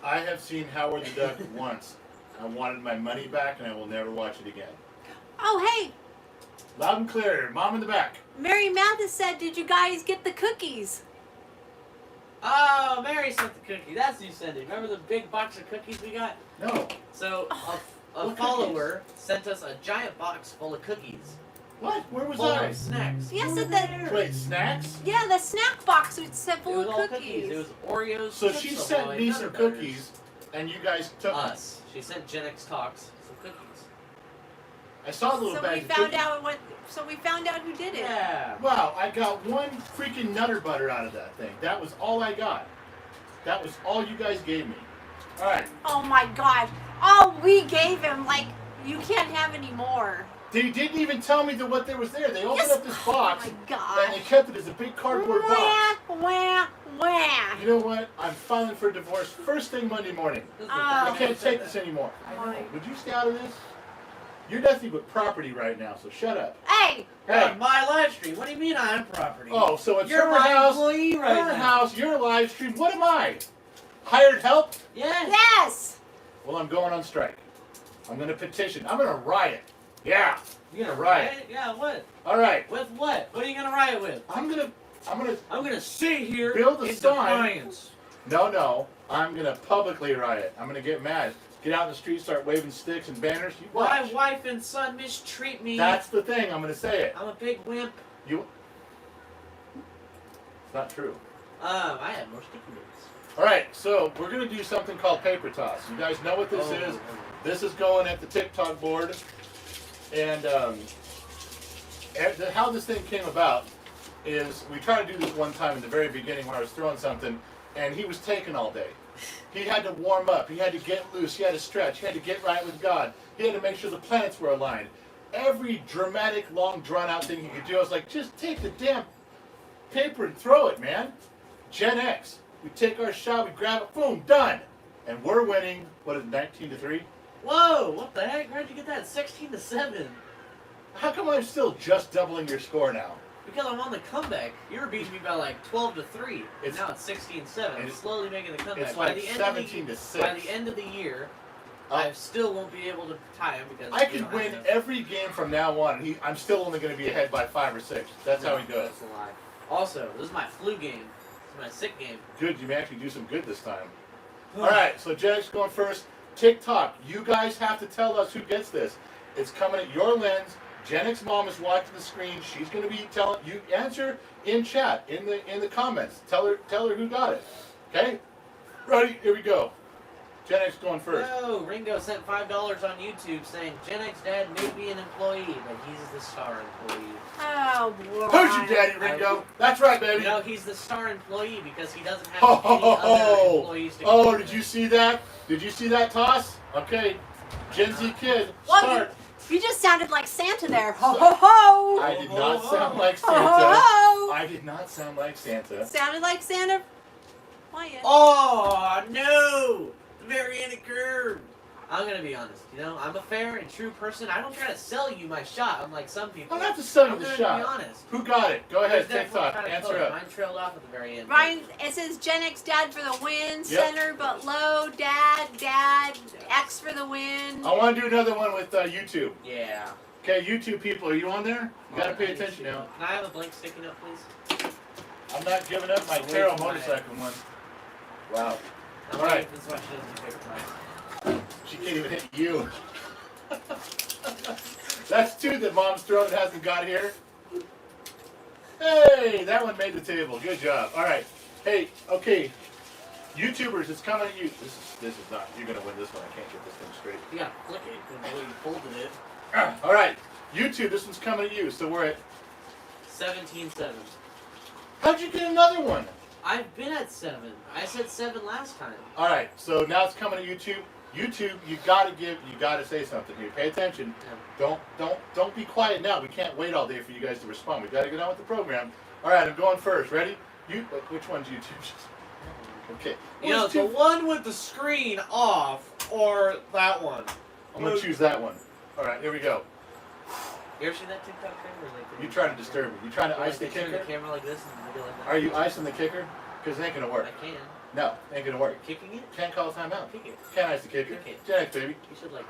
I have seen Howard the Duck once. I wanted my money back, and I will never watch it again. Oh, hey, Loud and clear. Mom in the back. Mary Mathis said, did you guys get the cookies? Oh, Mary sent the cookie. That's who sent it. Remember the big box of cookies we got? No. So, a What follower sent us a giant box full of cookies. What? Where was Full I? of snacks. Yes, the Wait, snacks? yeah, the snack box was set It full was of all cookies. It was Oreos. So Chips she Ahoy, sent me some Nutter Butters. cookies, and you guys took them. Us. She sent GenXTalks some cookies. I saw the little So bag we of found cookies. out what. So we found out who did it. Yeah. Wow, I got one freaking Nutter Butter out of that thing. That was all I got. That was all you guys gave me. All right. Oh my God! All we gave him, like, you can't have any more. They didn't even tell me what there was there. They opened up this box, Oh my and they God! kept it as a big cardboard box. Wah. You know what? I'm filing for divorce first thing Monday morning. I can't take this anymore. Would you stay out of this? You're nothing but property right now, so shut up. Hey! You're Hey. on my live stream. What do you mean I'm property? Oh, so it's You're her my house, employee right her now. house, your live stream. What am I? Hired help? Yes. Yes! Well, I'm going on strike. I'm going to petition. I'm going to riot. Yeah. You're gonna Riot. riot? Yeah, what? All right. With what? What are you gonna riot with? I'm gonna I'm gonna sit here Build a in sign. defiance. No. I'm gonna publicly riot. I'm gonna get mad. Get out in the street, start waving sticks and banners. You My watch. wife and son mistreat me. That's the thing. I'm gonna say it. I'm a big wimp. You. It's not true. I have more sticky notes. All right. So we're gonna do something called paper toss. You guys know what this is? This is going at the TikTok board. And how this thing came about is we tried to do this one time in the very beginning when I was throwing something, and he was taken all day. He had to warm up. He had to get loose. He had to stretch. He had to get right with God. He had to make sure the planets were aligned. Every dramatic, long, drawn-out thing he could do, I was like, just take the damn paper and throw it, man. Gen X. We take our shot, we grab it, boom, done. And we're winning, what is it, 19-3? Whoa, what the heck? Where'd you get that? 16-7. How come I'm still just doubling your score now? Because I'm on the comeback. You were beating me by like 12-3. And now it's 16-7. I'm slowly making the comeback. It's like 17-6. By the end of the year, I still won't be able to tie him because I could win every game from now on. I'm still only going to be ahead by 5 or 6. That's how he does. That's a lie. Also, this is my flu game. This is my sick game. Good, you may actually do some good this time. All right, so Jen's going first. TikTok, you guys have to tell us who gets this. It's coming at your lens. Jen's mom is watching the screen. She's going to be telling you. Answer in chat, in the comments. Tell her who got it. Okay? Ready? Here we go. Gen X going first. No, Ringo sent $5 on YouTube saying Gen X dad may be an employee, but he's the star employee. Oh, boy. Who's your daddy, Ringo? That's right, baby. No, he's the star employee because he doesn't have any other employees to Oh, did you see that? Did you see that toss? Okay. Gen Z kid, start. You just sounded like Santa there. Ho, ho, ho. I did not sound like Santa. Ho, ho, ho. I did not sound like Santa. Sounded like Santa playing. Oh, no! The very end of curve. I'm going to be honest, you know, I'm a fair and true person. I don't try to sell you my shot, unlike some people. I don't have to sell you the I'm shot. Be honest. Who got it? Go ahead, There's TikTok. definitely Answer color. up. Mine trailed off at the very end. Ryan, it says Gen X dad for the win, center but low, dad, X for the win. I want to do another one with YouTube. Yeah. Okay, YouTube people, are you on there? You got to pay attention now. Can I have a blank sticky note, please? I'm not giving up my Taro motorcycle one. Wow. All right. This one she doesn't do paper twice. She can't even hit you. That's 2 that Mom's thrown and hasn't got here. Hey, that one made the table. Good job. All right. Hey, okay. YouTubers, it's coming at you. This is not. You're gonna win this one. I can't get this thing straight. You gotta flick it the way you folded it. All right. YouTube, this one's coming at you. So we're at 17-7. How'd you get another one? I've been at 7. I said 7 last time. All right. So now it's coming at YouTube. YouTube, you gotta say something here. Pay attention. Yeah. Don't be quiet now. We can't wait all day for you guys to respond. We gotta get on with the program. All right, I'm going first. Ready? Which one's YouTube? Okay. You know, the one with the screen off or that one. I'm gonna choose that one. All right, here we go. You ever seen that TikTok thing where like You trying to disturb me? You trying to ice the they turn kicker? the camera like this and they go like that? Are you icing the kicker? Because it ain't gonna work. I can. No, ain't gonna work. You're kicking it? Can't call a timeout. Kick it. Can't ice the kicker. Kick it. Gen X, baby. You should like.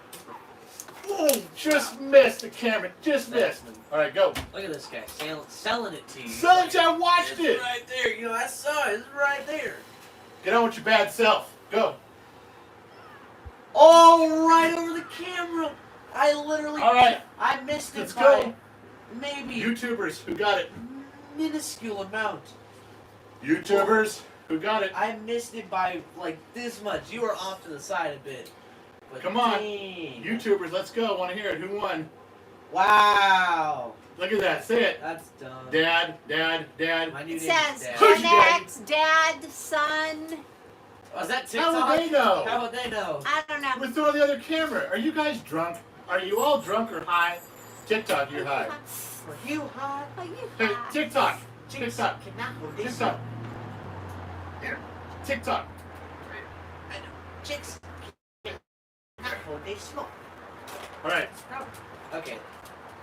Boom! Just missed the camera. Just missed. All right, go. Look at this guy selling it to you. Selling it, I watched It's it. right there. You know, I saw it. It's right there. Get on with your bad self. Go. Oh, right over the camera. I literally. All right. I missed it Let's by go. maybe YouTubers, who got it? minuscule amount. YouTubers, who got it? I missed it by like this much. You were off to the side a bit. But Come on. dang. YouTubers, let's go. Want to hear it? Who won? Wow. Look at that. Say it. That's dumb. Dad. My new It name is says Dad. Who's Gen your daddy? X dad, son. Oh, is that TikTok? How would they know? How would they know? I don't know. We're throwing the other camera. Are you guys drunk? Are you all drunk or high? TikTok, you're high. Are you hot? Are you Hey, high? TikTok. Chicks TikTok. cannot hold this. TikTok. Here. TikTok. I know. Chicks cannot hold they smoke. All right. Okay.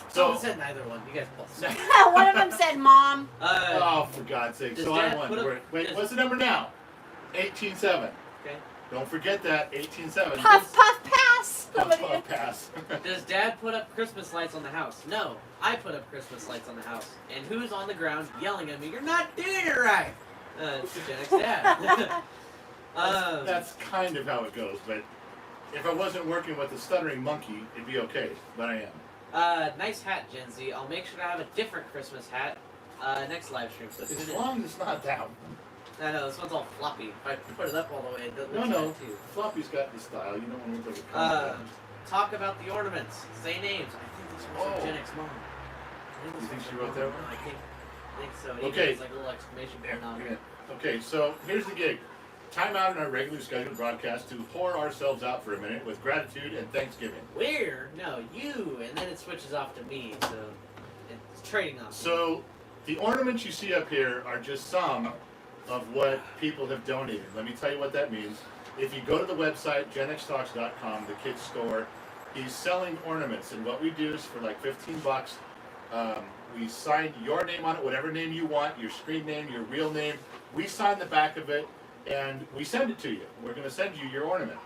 So. Someone said neither one. You guys both said. One of them said mom. Oh, for God's sake. Does So I Dad won. put up- Wait, does- what's the number now? 18-7. Okay. Don't forget that. 18-7. Puff, puff, pass. Puff, puff, pass. Does Dad put up Christmas lights on the house? No. I put up Christmas lights on the house. And who's on the ground yelling at me? You're not doing it right. It's Gen X Dad. That's kind of how it goes, but if I wasn't working with a stuttering monkey, it'd be okay. But I am. Nice hat, Gen Z. I'll make sure to have a different Christmas hat next live stream. So As tune in. long as it's not that one. I know, this one's all floppy. If I put it up all the way, it No, looks no. bad too. Floppy's got the style. You don't want to look like a Talk about the ornaments. Say names. I think this was from Oh. Gen X Mom. You think she wrote that one? I think so. Okay. It's like a little exclamation There, point on give it. me it. Okay, so here's the gig. time out in our regular scheduled broadcast to whore ourselves out for a minute with gratitude and Thanksgiving. Weird. No, you, and then it switches off to me. So it's trading off. So the ornaments you see up here are just some of what people have donated. Let me tell you what that means. If you go to the website, GenXTalks.com, the kids store, he's selling ornaments. And what we do is for like $15, we sign your name on it, whatever name you want, your screen name, your real name. We sign the back of it, and we send it to you. We're going to send you your ornament.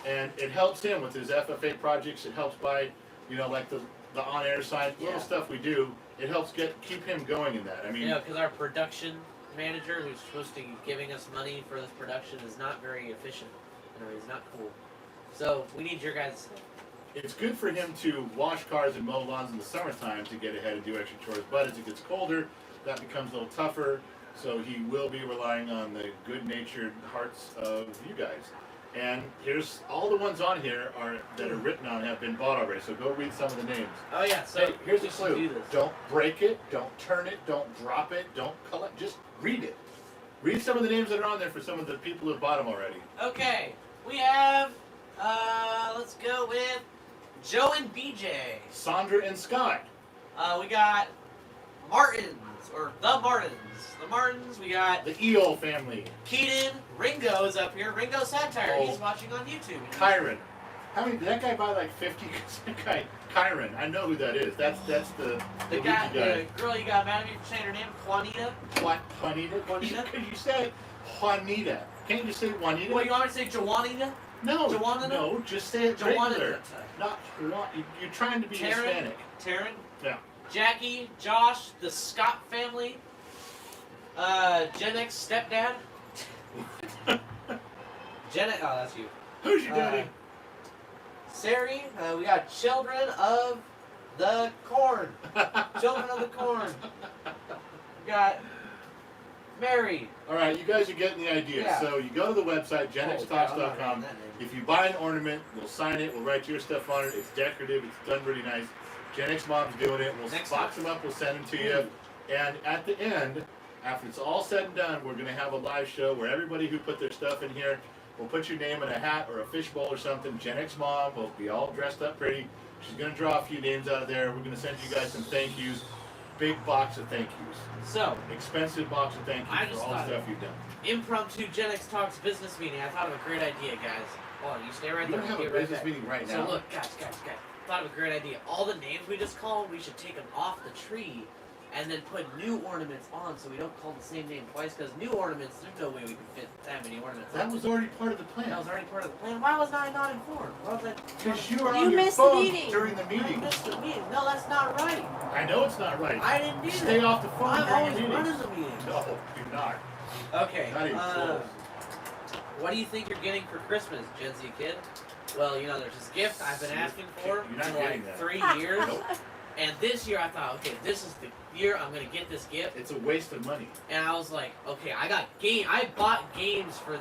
And it helps him with his FFA projects. It helps buy, like the on-air sign, little stuff we do. It helps keep him going in that. I mean, because our production manager, who's supposed to be giving us money for this production, is not very efficient. He's not cool. So we need your guys' help. It's good for him to wash cars and mow lawns in the summertime to get ahead and do extra chores, but as it gets colder, that becomes a little tougher, so he will be relying on the good-natured hearts of you guys. And here's all the ones on here that are written on have been bought already, so go read some of the names. Oh yeah, so hey, here's a clue. Do this. Don't break it, don't turn it, don't drop it, don't collect, just read it. Read some of the names that are on there for some of the people who have bought them already. Okay, we have, let's go with Joe and BJ. Sandra and Scott. We got Martins, or the Martins. The Martins, we got the Eol family. Keaton, Ringo is up here. Ringo Satire, he's watching on YouTube. Kyron. How many, did that guy buy like 50? That guy, Kyron, I know who that is. That's the guy. The girl you got mad at me for saying her name, Juanita. What? Juanita? Could you say Juanita? Can't you just say Juanita? Well, you want me to say Juanita? No. Juanita? No, just say it regular. Not Juan. You're trying to be Hispanic. Taryn? Yeah. Jackie, Josh, the Scott family, Gen X stepdad. Gen X, oh, that's you. Who's your daddy? Sari, we got Children of the Corn. Children of the Corn. We got Mary. All right, you guys are getting the idea. Yeah. So you go to the website, GenXTalks.com. If you buy an ornament, we'll sign it. We'll write your stuff on it. It's decorative. It's done really nice. Gen X Mom's doing it. We'll box them up. We'll send them to you. And at the end, after it's all said and done, we're going to have a live show where everybody who put their stuff in here will put your name in a hat or a fishbowl or something. Gen X Mom will be all dressed up pretty. She's going to draw a few names out of there. We're going to send you guys some thank yous. Big box of thank yous. So, expensive box of thank yous for all the stuff you've done. Impromptu Gen X Talks business meeting. I thought of a great idea, guys. Hold on, you stay right there. We don't have a business meeting right now. So look, guys. Thought of a great idea. All the names we just called, we should take them off the tree and then put new ornaments on so we don't call the same name twice, because new ornaments, there's no way we can fit that many ornaments. That was already part of the plan. That was already part of the plan. Why was I not informed? Because you were on your phone during the meeting. I missed the meeting. No, that's not right. I know it's not right. I didn't do that. Stay off the phone I'm always during the running the meetings. No, you're not. Okay. Not even close. What do you think you're getting for Christmas, Gen Z kid? Well, there's this gift I've been asking for like 3 years. Nope. And this year I thought, okay, this is the year I'm going to get this gift. It's a waste of money. And I was like, okay, I bought games for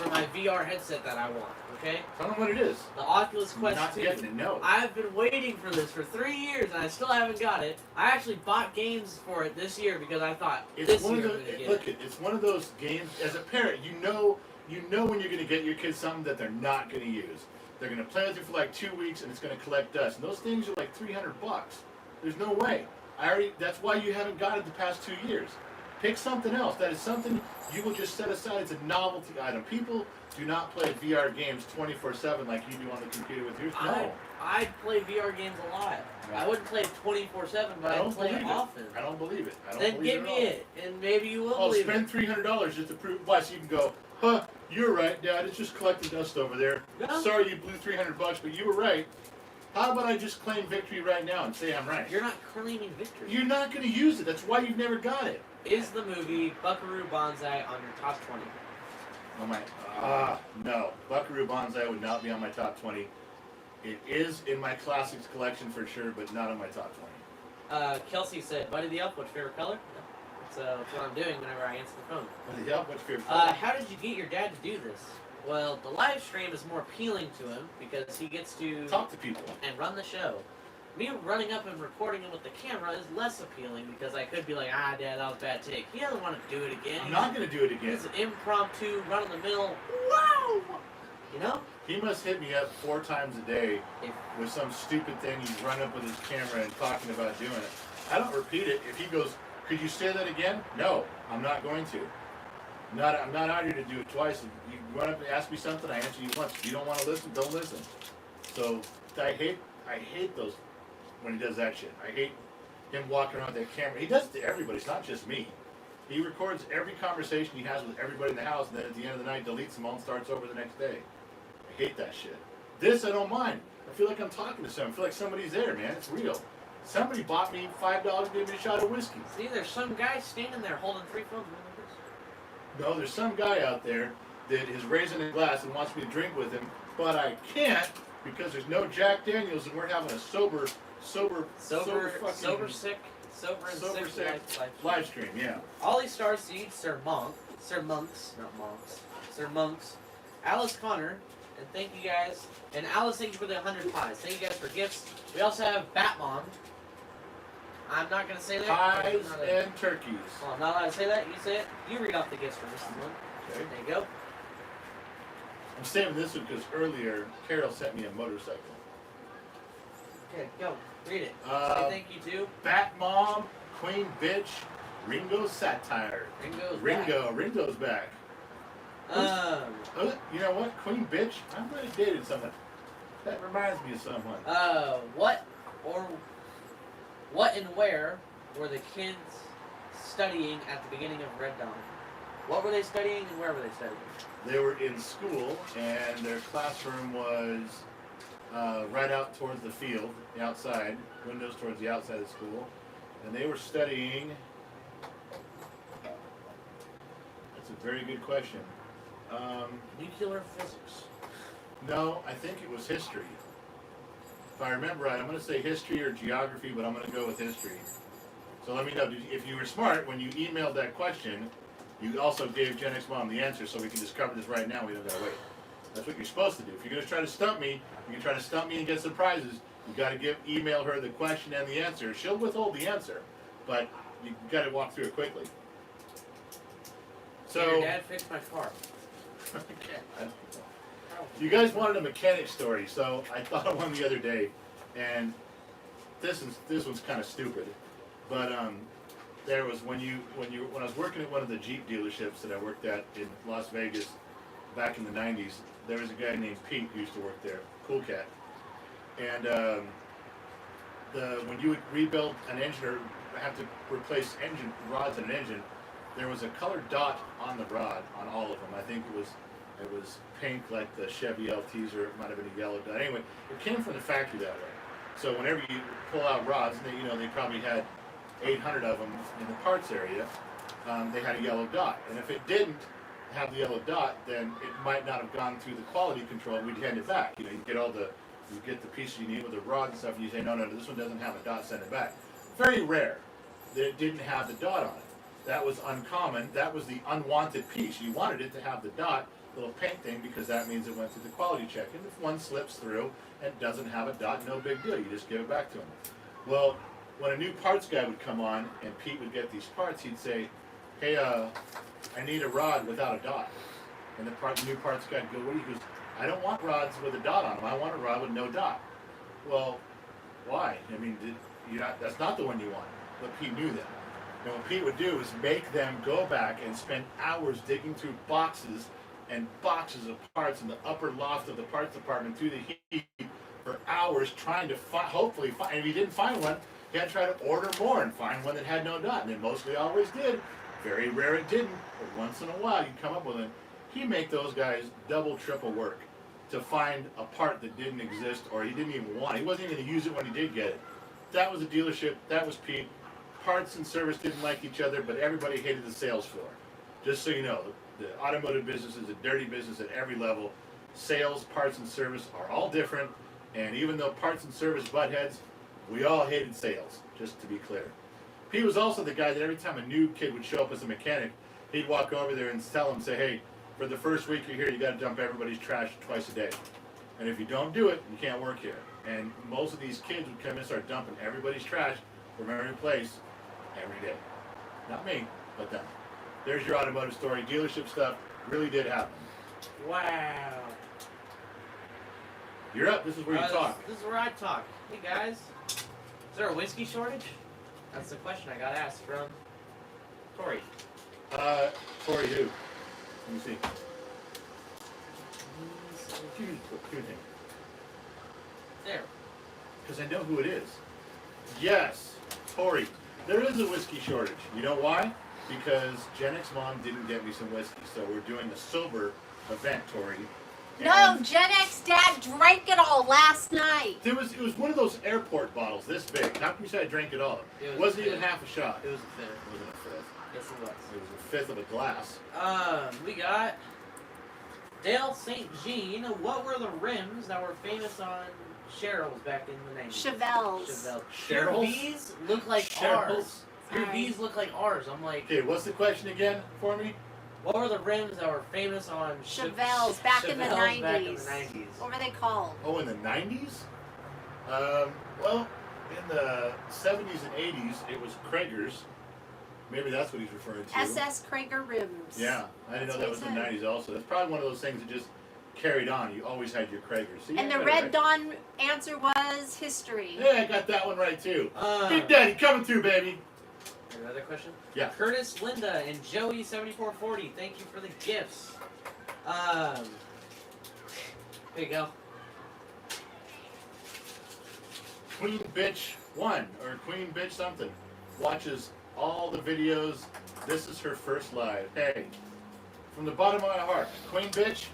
my VR headset that I want, okay? Tell them what it is. The Oculus Quest 2. Not getting it, no. I've been waiting for this for 3 years and I still haven't got it. I actually bought games for it this year because I thought it's one of those games, as a parent, you know when you're going to get your kids something that they're not going to use. They're going to play with it for like 2 weeks and it's going to collect dust. And those things are like $300. There's no way. That's why you haven't got it the past 2 years. Pick something else. That is something you will just set aside. It's a novelty item. People do not play VR games 24/7 like you do on the computer with yours. No. I play VR games a lot. I wouldn't play 24/7, but I play it often. I don't believe it. Then give me it, and maybe you will believe it. Spend $300 just to prove. Why? So you can go, huh? You're right, Dad. It's just collecting dust over there. Yeah. Sorry, you blew $300, but you were right. How about I just claim victory right now and say I'm right? You're not claiming victory. You're not going to use it. That's why you've never got it. Is the movie Buckaroo Banzai on your top 20? Oh my! No. Buckaroo Banzai would not be on my top 20. It is in my classics collection for sure, but not on my top 20. Kelsey said, Buddy the Elf, what's your favorite color? That's what I'm doing whenever I answer the phone. Buddy the Elf, what's your favorite color? How did you get your dad to do this? Well, the live stream is more appealing to him because he gets to talk to people and run the show. Me running up and recording him with the camera is less appealing because I could be like, Dad, that was a bad take. He doesn't want to do it again. I'm not going to do it again. It's an impromptu, run in the middle, wow! You know? He must hit me up 4 times a day with some stupid thing he's running up with his camera and talking about doing it. I don't repeat it. If he goes, could you say that again? No, I'm not going to. I'm not out here to do it twice. You run up and ask me something, I answer you once. If you don't want to listen, don't listen. So I hate those when he does that shit. I hate him walking around with that camera. He does it to everybody. It's not just me. He records every conversation he has with everybody in the house, and then at the end of the night deletes them all and starts over the next day. I hate that shit. This I don't mind. I feel like I'm talking to someone. I feel like somebody's there, man. It's real. Somebody bought me $5 and gave me a shot of whiskey. See, there's some guy standing there holding 3 phones. No, there's some guy out there that is raising a glass and wants me to drink with him, but I can't because there's no Jack Daniels and we're having a sober sick live stream, yeah. Ollie Starseed, Sir Monks, Alice Connor, and thank you guys, and Alice, thank you for the 100 pies. Thank you guys for gifts. We also have Batmom. I'm not going to say that. Pies and turkeys. Oh, I'm not allowed to say that. You say it. You read off the gifts for Mrs. Lynn. Okay. There you go. I'm saving this one because earlier Carol sent me a motorcycle. Okay, go. Read it. Say thank you to Batmom, Queen Bitch, Ringo's Satire. Ringo's back. You know what? Queen Bitch? I might have dated someone. That reminds me of someone. What and where were the kids studying at the beginning of Red Dawn? What were they studying and where were they studying? They were in school and their classroom was right out towards the field, the outside, windows towards the outside of the school. And they were studying, that's a very good question. Nuclear physics. No, I think it was history. If I remember right, I'm going to say history or geography, but I'm going to go with history. So let me know, if you were smart, when you emailed that question, you also gave Gen X Mom the answer, so we can discover this right now, we don't got to wait. That's what you're supposed to do. If you're going to try to stump me, you can try to stump me and get surprises, you got to email her the question and the answer. She'll withhold the answer, but you got to walk through it quickly. So your dad fixed my car. You guys wanted a mechanic story, so I thought of one the other day, and this one's kind of stupid, but there was when I was working at one of the Jeep dealerships that I worked at in Las Vegas back in the 90s. There was a guy named Pete who used to work there, cool cat, and when you would rebuild an engine or have to replace engine rods in an engine, there was a colored dot on the rod on all of them. I think it was pink like the Chevy LTs, or it might have been a yellow dot. Anyway, it came from the factory that way. So whenever you pull out rods, they probably had 800 of them in the parts area. They had a yellow dot, and if it didn't have the yellow dot, then it might not have gone through the quality control. We'd hand it back. You get the pieces you need with the rod and stuff, and you say, no, this one doesn't have a dot, send it back. Very rare that it didn't have the dot on it. That was uncommon. That was the unwanted piece. You wanted it to have the dot, little paint thing, because that means it went through the quality check. And if one slips through and doesn't have a dot, no big deal. You just give it back to him. Well, when a new parts guy would come on and Pete would get these parts, he'd say, hey, I need a rod without a dot. And the new parts guy would go, what do you? He goes, I don't want rods with a dot on them. I want a rod with no dot. Well, why? I mean, that's not the one you want. But Pete knew that. And what Pete would do is make them go back and spend hours digging through boxes and boxes of parts in the upper loft of the parts department through the heat for hours trying to hopefully find, and if he didn't find one, he had to try to order more and find one that had no dot, and it mostly always did. Very rare it didn't, but once in a while you'd come up with it. He'd make those guys double, triple work to find a part that didn't exist or he didn't even want. He wasn't even going to use it when he did get it. That was a dealership, that was Pete. Parts and service didn't like each other, but everybody hated the sales floor. Just so you know, the automotive business is a dirty business at every level. Sales, parts, and service are all different, and even though parts and service butt heads, we all hated sales, just to be clear. Pete was also the guy that every time a new kid would show up as a mechanic, he'd walk over there and tell him, say, hey, for the first week you're here, you got to dump everybody's trash twice a day. And if you don't do it, you can't work here. And most of these kids would come in and start dumping everybody's trash from every place every day. Not me, but them. There's your automotive story. Dealership stuff really did happen. Wow. You're up. This is where you talk. This is where I talk. Hey guys, is there a whiskey shortage? That's the question I got asked from Tori. Tori who? Let me see. There. Because I know who it is. Yes, Tori. There is a whiskey shortage. You know why? Because Gen X Mom didn't get me some whiskey, so we're doing a sober event, Tori. No, Gen X Dad drank it all last night. It was one of those airport bottles this big. How can you say I drank it all? It wasn't even half a shot. It was a fifth. It wasn't a fifth. Yes, it was. It was a fifth of a glass. We got Dale St. Jean. What were the rims that were famous on Cheryl's back in the 90s? Chevelles. Your Cheryl's? V's look like Cheryl's? ours. Your V's look like ours. I'm like, Okay, what's the question again for me? what were the rims that were famous on Chevelles back in the Chevelles back in the 90s. 90s? What were they called? Oh, in the 90s? Well, in the 70s and 80s, it was Krager's. Maybe that's what he's referring to. SS Krager rims. Yeah, I didn't know that was in the 90s also. That's probably one of those things that just carried on. You always had your Krager's. See, And the Red Dawn answer was history. Yeah, I got that one right too. Big Daddy coming through, baby. Another question? Yeah. Curtis, Linda, and Joey7440, thank you for the gifts. There you go. Queen Bitch 1 or Queen Bitch something watches all the videos. This is her first live. Hey, from the bottom of my heart, Queen Bitch.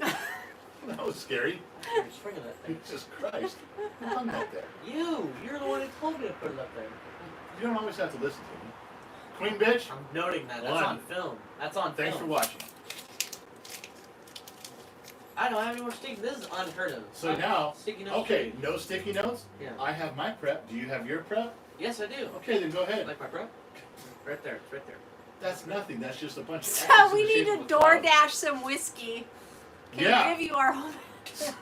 That was scary. You're springing that thing. Jesus Christ. Who hung that there? You're the one who told me to put it up there. You don't always have to listen to me. Queen Bitch, I'm noting that. That's One. on film. That's on thanks for film. watching. I don't have any more sticky. This is unheard of. So now, Sticky notes. okay, no sticky notes? Yeah. I have my prep. Do you have your prep? Yes, I do. Okay, then go ahead. Like my prep? Right there. It's right there. That's nothing. That's just a bunch of So X's we in the need shape to of a cloud. DoorDash some whiskey. Can Yeah. we give you our home address?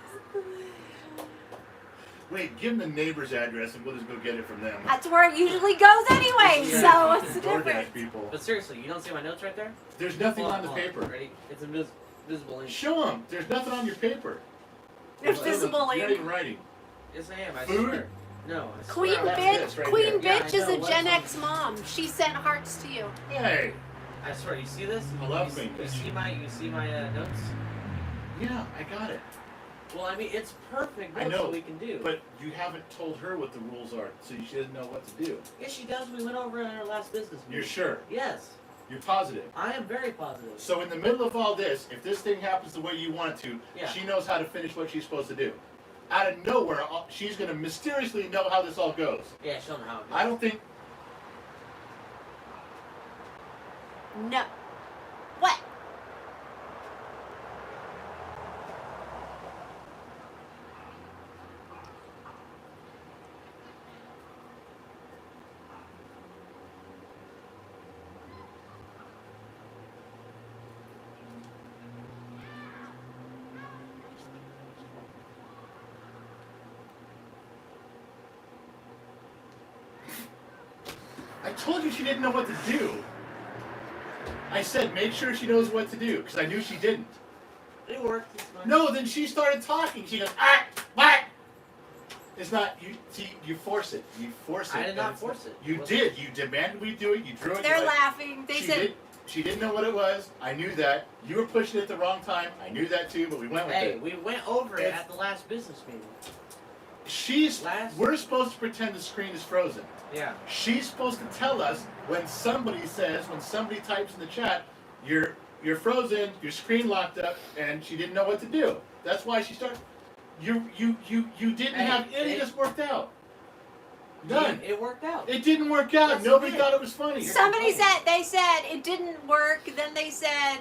Wait, give them the neighbor's address and we'll just go get it from them. That's where it usually goes anyway, Yeah. so what's the DoorDash difference? people. But seriously, you don't see my notes right there? There's nothing Hold on the hold paper. Ready? It's invisible ink. Show them. There's nothing on your paper. Invisible You're not ink. even writing. Yes, I am. I Food? swear. No. I Queen swear. That's Bitch, this right Queen there. Bitch Yeah, I is know. a What's Gen on- X mom. She sent hearts to you. Hey. I swear. You see this? I love you, Queen you Bitch. see my notes? Yeah, I got it. Well, I mean, it's perfect. I That's know, what we can do. But you haven't told her what the rules are, so she doesn't know what to do. Yes, she does. We went over it in our last business meeting. You're sure? Yes. You're positive? I am very positive. So in the middle of all this, if this thing happens the way you want it to, Yeah. she knows how to finish what she's supposed to do. Out of nowhere, she's going to mysteriously know how this all goes. Yeah, she'll know how it goes. I don't think... No. What? I told you she didn't know what to do. I said make sure she knows what to do, because I knew she didn't. It worked. It's fine. No, then she started talking. She goes, ah, what? It's not, you see, you force it. You force it. I did and not it's force it. You did. You demanded we do it. You drew it. They're you're like, laughing. They said, She didn't know what it was. I knew that. You were pushing it at the wrong time. I knew that too, but we went with Hey, it. we went over it It's- at the last business meeting. We're supposed to pretend the screen is frozen. Yeah. She's supposed to tell us when somebody types in the chat, you're frozen, your screen locked up, and she didn't know what to do. That's why she started. You didn't have any of this worked out. None. It worked out. It didn't work out. Yes, it Nobody did. thought it was funny. somebody said, they said it didn't work. Then they said,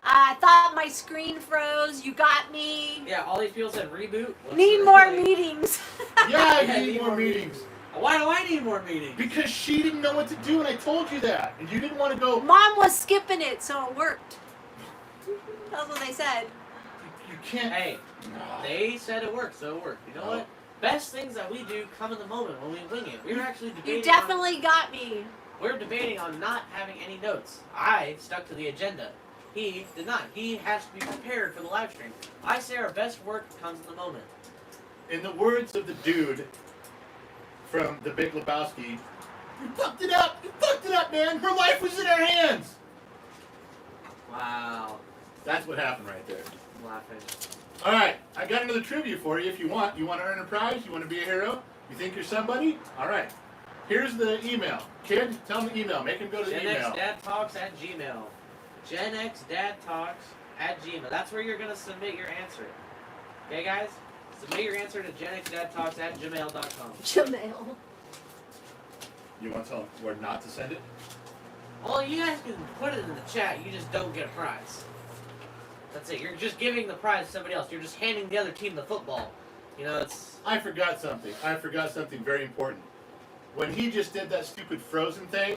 I thought my screen froze. You got me. Yeah, all these people said reboot. Need more meetings. Yeah, Yeah, you need more meetings. Why do I need more meetings? Because she didn't know what to do, and I told you that. And you didn't want to go, Mom was skipping it, so it worked. That's what they said. You can't. Hey, they said it worked, so it worked. You know what? Best things that we do come in the moment when we wing it. We're actually debating. You definitely got me. We're debating on not having any notes. I stuck to the agenda. He did not. He has to be prepared for the live stream. I say our best work comes in the moment. In the words of the dude from The Big Lebowski, you fucked it up! You fucked it up, man! Her life was in our hands! Wow. That's what happened right there. I'm laughing. Alright, I got another trivia for you if you want. You want to earn a prize? You want to be a hero? You think you're somebody? Alright. Here's the email. Kid, tell him the email. Make him go to the email. GenXDadTalks@gmail. GenXDadTalks@gmail. That's where you're going to submit your answer. Okay, guys? Submit your answer to GenXDadTalks@gmail.com. Jamel. You want to tell him where not to send it? Well, you guys can put it in the chat. You just don't get a prize. That's it. You're just giving the prize to somebody else. You're just handing the other team the football. You know, it's... I forgot something. I forgot something very important. When he just did that stupid Frozen thing,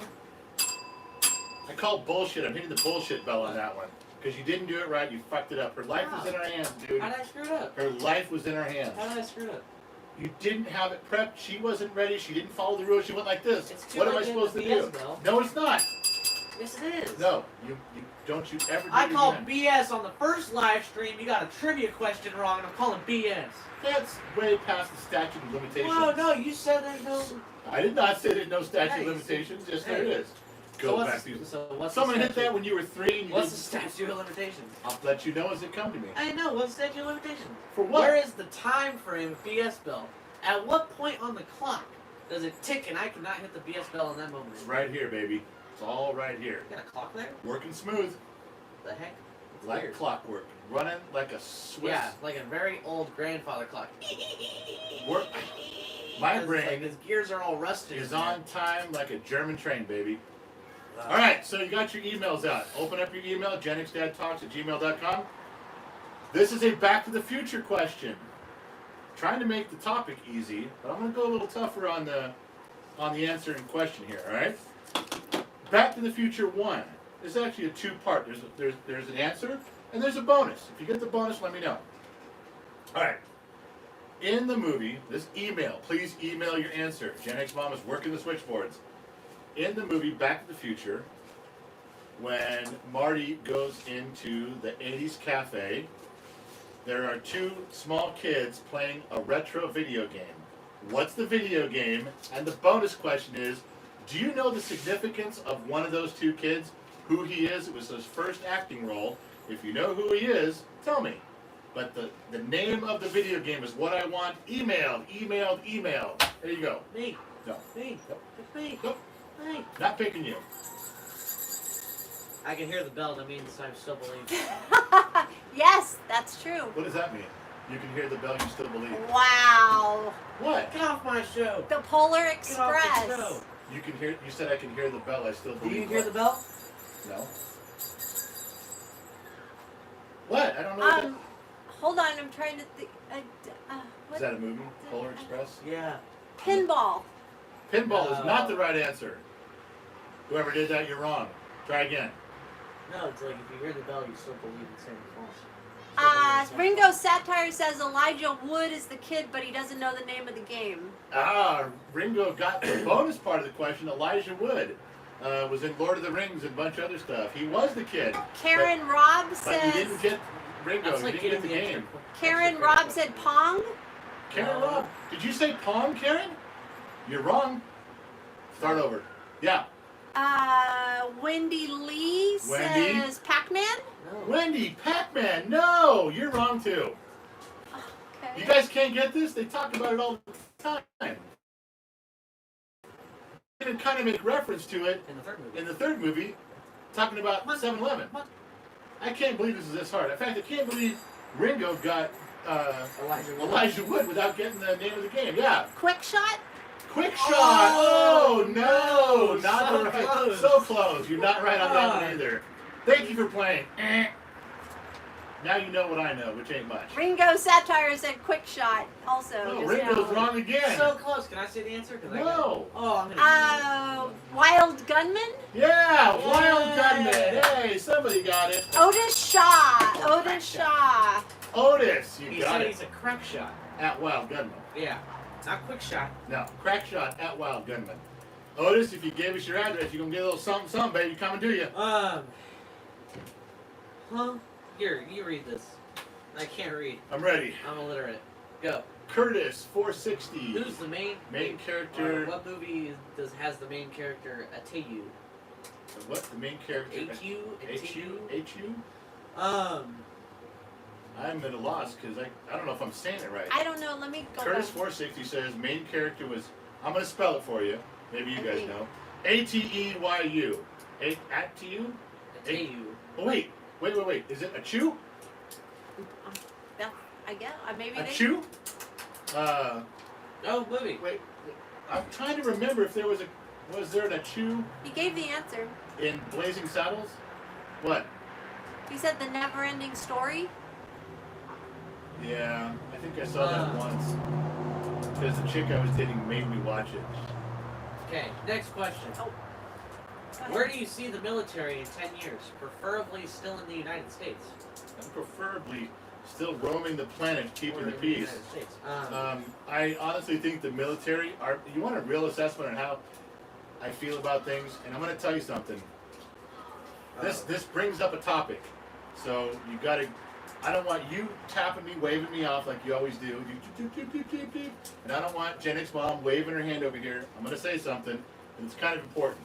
I called bullshit. I'm hitting the bullshit bell on that one. Because you didn't do it right. You fucked it up. Her life was in our hands, dude. How did I screw it up? Her life was in our hands. How did I screw it up? You didn't have it prepped. She wasn't ready. She didn't follow the rules. She went like this. It's too What am I late in supposed the to do? BS, Bill. No, it's not. Yes, it is. No, you don't you ever do I it called again. BS on the first live stream. You got a trivia question wrong, and I'm calling BS. That's way past the statute of limitations. No, you said there's no... I did not say there's no statute of Hey, limitations. Yes, hey. there it is. So Go what's back the, to so what's Someone the hit that when you were 3 and you What's the didn't. statute of limitations? I'll let you know as it come to me. I know, what's the statute of limitations? For what? Where is the time frame of BS bell? At what point on the clock does it tick and I cannot hit the BS bell in that moment? It's right here, baby. It's all right here. You got a clock there? Working smooth. The heck? It's Like weird. clockwork. Running like a Swiss. Yeah, like a very old grandfather clock. Work. My It's brain like his gears are all rusted. is on time like a German train, baby. All right, so you got your emails out. Open up your email, genxdadtalks@gmail.com. This is a Back to the Future question. Trying to make the topic easy, but I'm going to go a little tougher on the answer in question here. All right. Back to the Future 1. There's actually a 2-part. There's an answer and there's a bonus. If you get the bonus, let me know. All right. In the movie, this email, please email your answer. Gen X Mom is working the switchboards. In the movie Back to the Future, when Marty goes into the 80s cafe, there are 2 small kids playing a retro video game. What's the video game? And the bonus question is, do you know the significance of one of those 2 kids? Who he is? It was his first acting role. If you know who he is, tell me. But the name of the video game is what I want. Emailed. There you go. Me. No. Me. Nope. It's me. Nope. Me. Not picking you. I can hear the bell. That means I still believe. Yes, that's true. What does that mean? You can hear the bell, you still believe. Wow. What? Get off my show. The Polar Get off the Express. show. You can hear. You said I can hear the bell. I still Do believe. you hear the bell? No. What? I don't know. What Hold on, I'm trying to think. is that a movie? Polar Express. Yeah. Pinball. Pinball is No. not the right answer. Whoever did that, you're wrong. Try again. No, it's like if you hear the bell, you still believe in Santa Claus. Ringo Satire says Elijah Wood is the kid, but he doesn't know the name of the game. Ringo got the bonus part of the question. Elijah Wood was in Lord of the Rings and a bunch of other stuff. He was the kid. Karen Robb But you says. didn't get Ringo. That's You like didn't get getting the game. Karen Robb said Pong. Karen No. Robb. Did you say Pong, Karen? You're wrong. Start over. Yeah. Wendy Lee Wendy? says Pac-Man. No. Wendy, Pac-Man. No, you're wrong too. Okay. You guys can't get this? They talk about it all the time. They even kind of make reference to it In the third movie. in the 3rd movie, talking about 7-Eleven. What? I can't believe this is this hard. In fact, I can't believe Ringo got Elijah Wood without getting the name of the game. Yeah. Quick Shot. Quick Shot. Oh, no. Not so the right. close. So close. You're not right on that one God. either. Thank you for playing. Now you know what I know, which ain't much. Ringo Satire said Quick Shot. Also. Oh, just Ringo's now. wrong again. So close. Can I say the answer? 'Cause I got No. it. Oh, I'm gonna. Wild Gunman. Yeah, Wild Yay. Gunman. Hey, somebody got it. Otis Shaw. Oh, Otis Shaw. Otis, you He got said it. he's a crack shot. At Wild Gunman. Yeah. Not quick shot. No, crack shot at Wild Gunman. Otis, if you gave us your address, you're gonna get a little something, something, baby, coming to you. Huh? Here, you read this. I can't read. I'm ready. I'm illiterate. Go. Curtis, 460. Who's the main character? What movie has the main character Atayu? What? The main character? Atayu? I'm at a loss because I don't know if I'm saying it right. I don't know. Let me go Curtis back. 460 says main character was. I'm gonna spell it for you. Maybe you guys Atayu. know. Ateyu. Atayu. Atayu. Oh wait. Is it a chew? That, I guess. Maybe A they. chew? Oh, movie. Wait. I'm trying to remember if there was there an Achu He gave the answer. in Blazing Saddles? What? He said the never-ending story. Yeah, I think I saw that once. Because the chick I was dating made me watch it. Okay, next question. Oh. Where do you see the military in 10 years? Preferably still in the United States. And preferably still roaming the planet, keeping Or the in peace. United States. I honestly think the military are. You want a real assessment on how I feel about things, and I'm going to tell you something. This brings up a topic, so you got to. I don't want you tapping me, waving me off like you always do. And I don't want Gen X Mom waving her hand over here. I'm going to say something, and it's kind of important.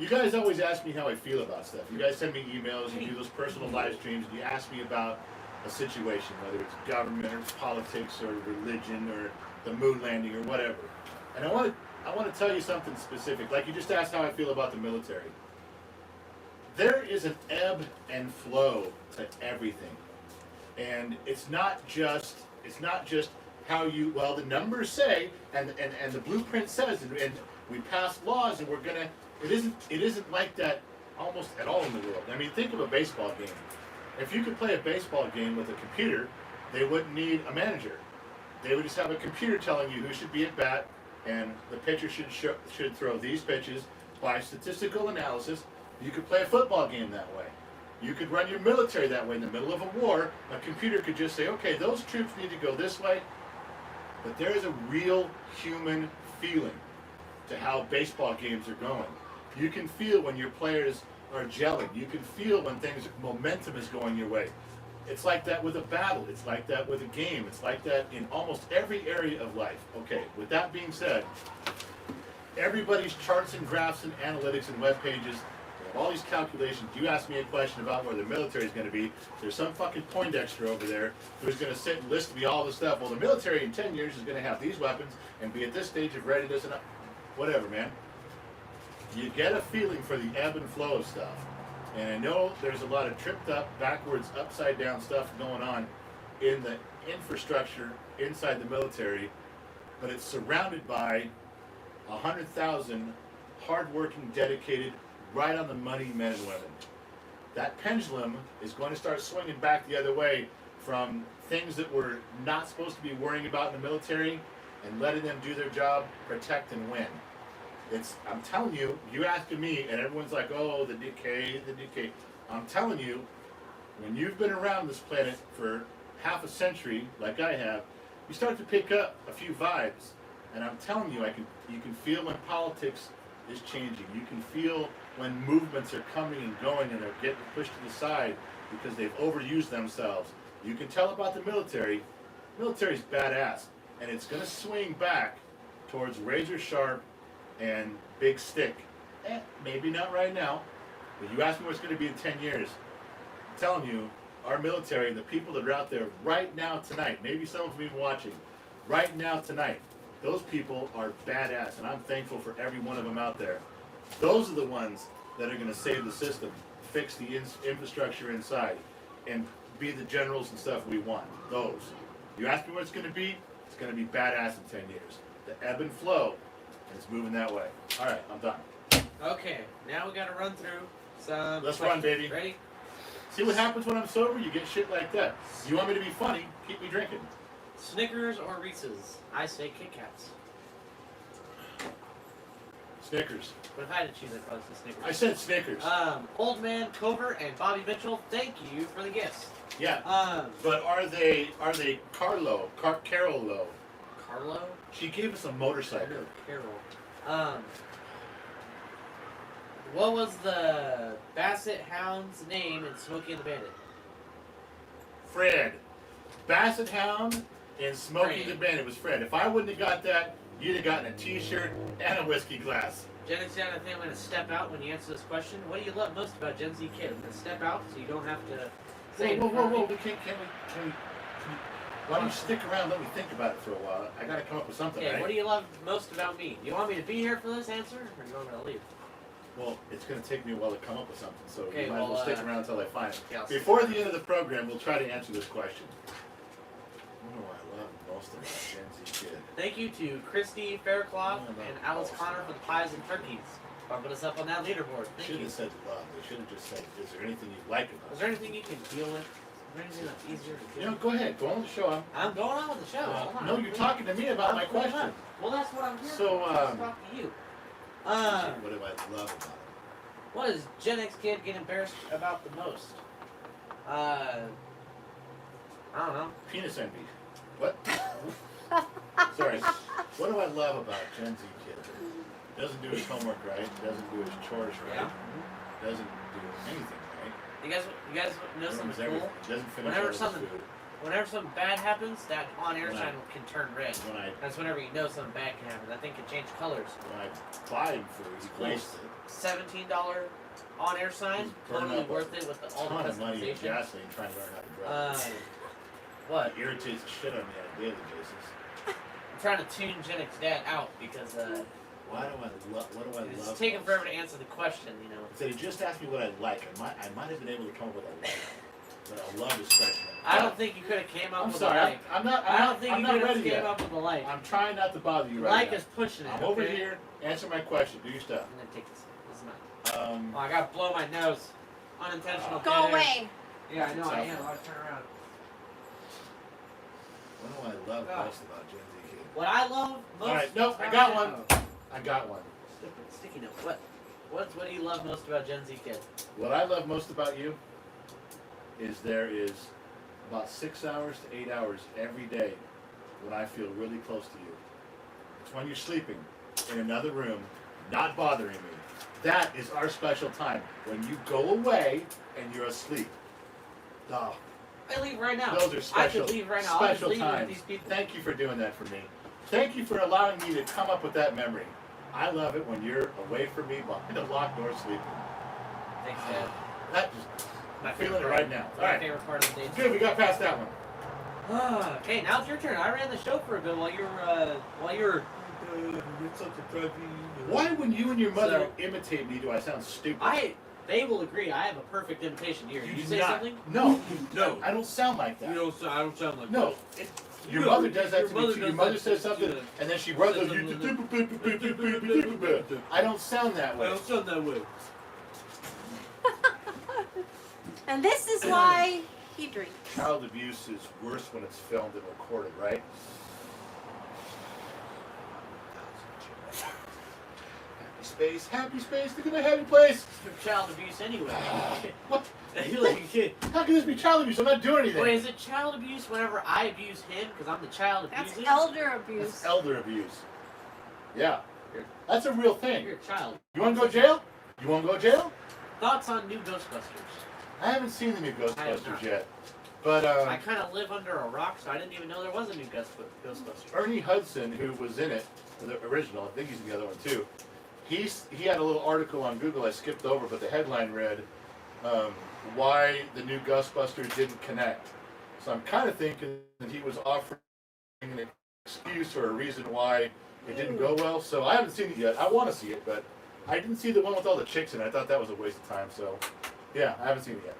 You guys always ask me how I feel about stuff. You guys send me emails, you do those personal live streams, and you ask me about a situation, whether it's government or politics or religion or the moon landing or whatever. And I want to tell you something specific. Like you just asked how I feel about the military. There is an ebb and flow to everything. And it's not just how you, well, the numbers say, and the blueprint says, and we pass laws, and we're gonna. It isn't like that almost at all in the world. I mean, think of a baseball game. If you could play a baseball game with a computer, they wouldn't need a manager. They would just have a computer telling you who should be at bat, and the pitcher should throw these pitches by statistical analysis. You could play a football game that way. You could run your military that way. In the middle of a war, a computer could just say, okay, those troops need to go this way. But there is a real human feeling to how baseball games are going. You can feel when your players are gelling. You can feel when momentum is going your way. It's like that with a battle. It's like that with a game. It's like that in almost every area of life. Okay, with that being said, everybody's charts and graphs and analytics and web pages, all these calculations. You ask me a question about where the military is going to be. There's some fucking Poindexter over there who's going to sit and list me all the stuff. Well, the military in 10 years is going to have these weapons and be at this stage of readiness and whatever, man. You get a feeling for the ebb and flow of stuff. And I know there's a lot of tripped up, backwards, upside down stuff going on in the infrastructure inside the military, but it's surrounded by 100,000 hardworking, dedicated, right on the money men and women. That pendulum is going to start swinging back the other way from things that we're not supposed to be worrying about in the military and letting them do their job, protect and win. I'm telling you, you asking me, and everyone's like, oh, the decay. I'm telling you, when you've been around this planet for half a century, like I have, you start to pick up a few vibes. And I'm telling you, you can feel when politics is changing. You can feel when movements are coming and going and they're getting pushed to the side because they've overused themselves. You can tell about the military. Military's badass. And it's going to swing back towards razor sharp and big stick. Maybe not right now, but you ask me what's going to be in 10 years. I'm telling you, our military, the people that are out there right now tonight, maybe some of them even watching, right now tonight, those people are badass, and I'm thankful for every one of them out there. Those are the ones that are going to save the system, fix the infrastructure inside, and be the generals and stuff we want. Those. You ask me what it's going to be badass in 10 years. The ebb and flow, and it's moving that way. All right, I'm done. Okay, now we got to run through some. Let's run, baby. Ready? See what happens when I'm sober? You get shit like that. You want me to be funny? Keep me drinking. Snickers or Reese's? I say Kit Kats. Snickers. But if I had to choose, I'd probably say Snickers. I said Snickers. Old Man Covert and Bobby Mitchell, thank you for the gifts. Yeah. But are they Carlo? Carolo? Carlo? She gave us a motorcycle. Carol. What was the Basset Hound's name in Smokey and the Bandit? Fred. Basset Hound and Smokey the Bandit was Fred. If I wouldn't have got that, you'd have gotten a t-shirt and a whiskey glass. Gen X Dad, I think I'm going to step out when you answer this question. What do you love most about Gen Z Kid? I'm going to step out so you don't have to say Whoa. Can we, why don't you stick around, let me think about it for a while. I got to come up with something, Okay, right? what do you love most about me? Do you want me to be here for this answer, or do you want me to leave? Well, it's going to take me a while to come up with something, so Okay, you might as well stick around until I find it. Yeah, Before the end of the program, we'll try to answer this question. What do I love most about Gen Z Kid? Thank you to Christy Faircloth and Alice Connor for the pies and turkeys. Bumping us up on that leaderboard. Thank Should you. have said love. They should have just said, is there anything you like about Is it? there anything you can deal with? Is there anything that's easier to You deal know, go ahead. Go on with the show. I'm going on with the show. Hold on. No, you're talking to me about my cleaning question. up. Well, that's what I'm here So, for. Let's talk to you. What do I love about it? What does Gen X Kid get embarrassed about the most? I don't know. Penis envy. What? Sorry. What do I love about Gen Z Kid? Doesn't do his homework right. Doesn't do his chores right. Yeah. Doesn't do anything right. You guys know something Ruins cool? everything. Doesn't finish Whenever all his something- food. Whenever something bad happens, that on-air When I- sign can turn red. When I That's whenever you know something bad can happen. That thing can change colors. buy him food, he wastes it. $17 on-air sign, He's burning totally up worth it with all the Ton of money in customization. gasoline trying to learn how to drive. What? It irritates the shit out of me on a daily basis. I'm trying to tune Gen X Dad out because What do I love? it's taking forever to answer the question, you know. If they had just asked me what I like, I might have been able to come up with a like. But a love is stretching it. I don't think you could have came up I'm with sorry. a like. I don't think I'm you not could have ready came yet. up with a like. I'm trying not to bother you right Like now. is pushing it. I'm over okay? here. Answer my question. Do your stuff. I'm gonna take this. This is mine. Oh, I gotta blow my nose. Unintentional. Go dead air. away. Yeah, I know. I am. I'll turn around. What do I love God. most about Gen Z Kid? What I love most. All right, no, I got one. I got one. Sticky note. What do you love most about Gen Z Kid? What I love most about you is there is about 6 hours to 8 hours every day when I feel really close to you. It's when you're sleeping in another room, not bothering me. That is our special time. When you go away and you're asleep. Oh, I leave right now. those are special, I could leave right now. I'll just special leave with times. these people. Thank you for doing that for me. Thank you for allowing me to come up with that memory. I love it when you're away from me behind a locked door sleeping. Thanks, Dad. That just, My I'm feeling it favorite right now. part- All My right, favorite part of the day. good. We got past that one. Okay, now it's your turn. I ran the show for a bit while you were. Why, when you and your mother imitate me, do I sound stupid? They will agree. I have a perfect imitation here. You do say not. something? No, No. I don't sound like that. I don't sound like No, that. your No, mother does that your to me mother too. does Your mother that says to something, you. and then she runs. Says I don't sound that I way. don't sound that way. And this is why he drinks. Child abuse is worse when it's filmed and recorded, right? Happy space, look at my happy place. It's child abuse anyway. What? You're like a kid. How can this be child abuse? I'm not doing anything. Wait, is it child abuse whenever I abuse him because I'm the child That's abusing? elder abuse. That's elder abuse. Yeah. That's a real thing. You're a child. You want to go to jail? You want to go to jail? Thoughts on new Ghostbusters? I haven't seen the new I have Ghostbusters not. yet. But I kind of live under a rock, so I didn't even know there was a new Ghostbusters. Ernie Hudson, who was in it, the original, I think he's in the other one too. He had a little article on Google I skipped over, but the headline read, why the new Ghostbusters didn't connect. So I'm kind of thinking that he was offering an excuse or a reason why it didn't go well. So I haven't seen it yet. I want to see it, but I didn't see the one with all the chicks in it. I thought that was a waste of time. So yeah, I haven't seen it yet.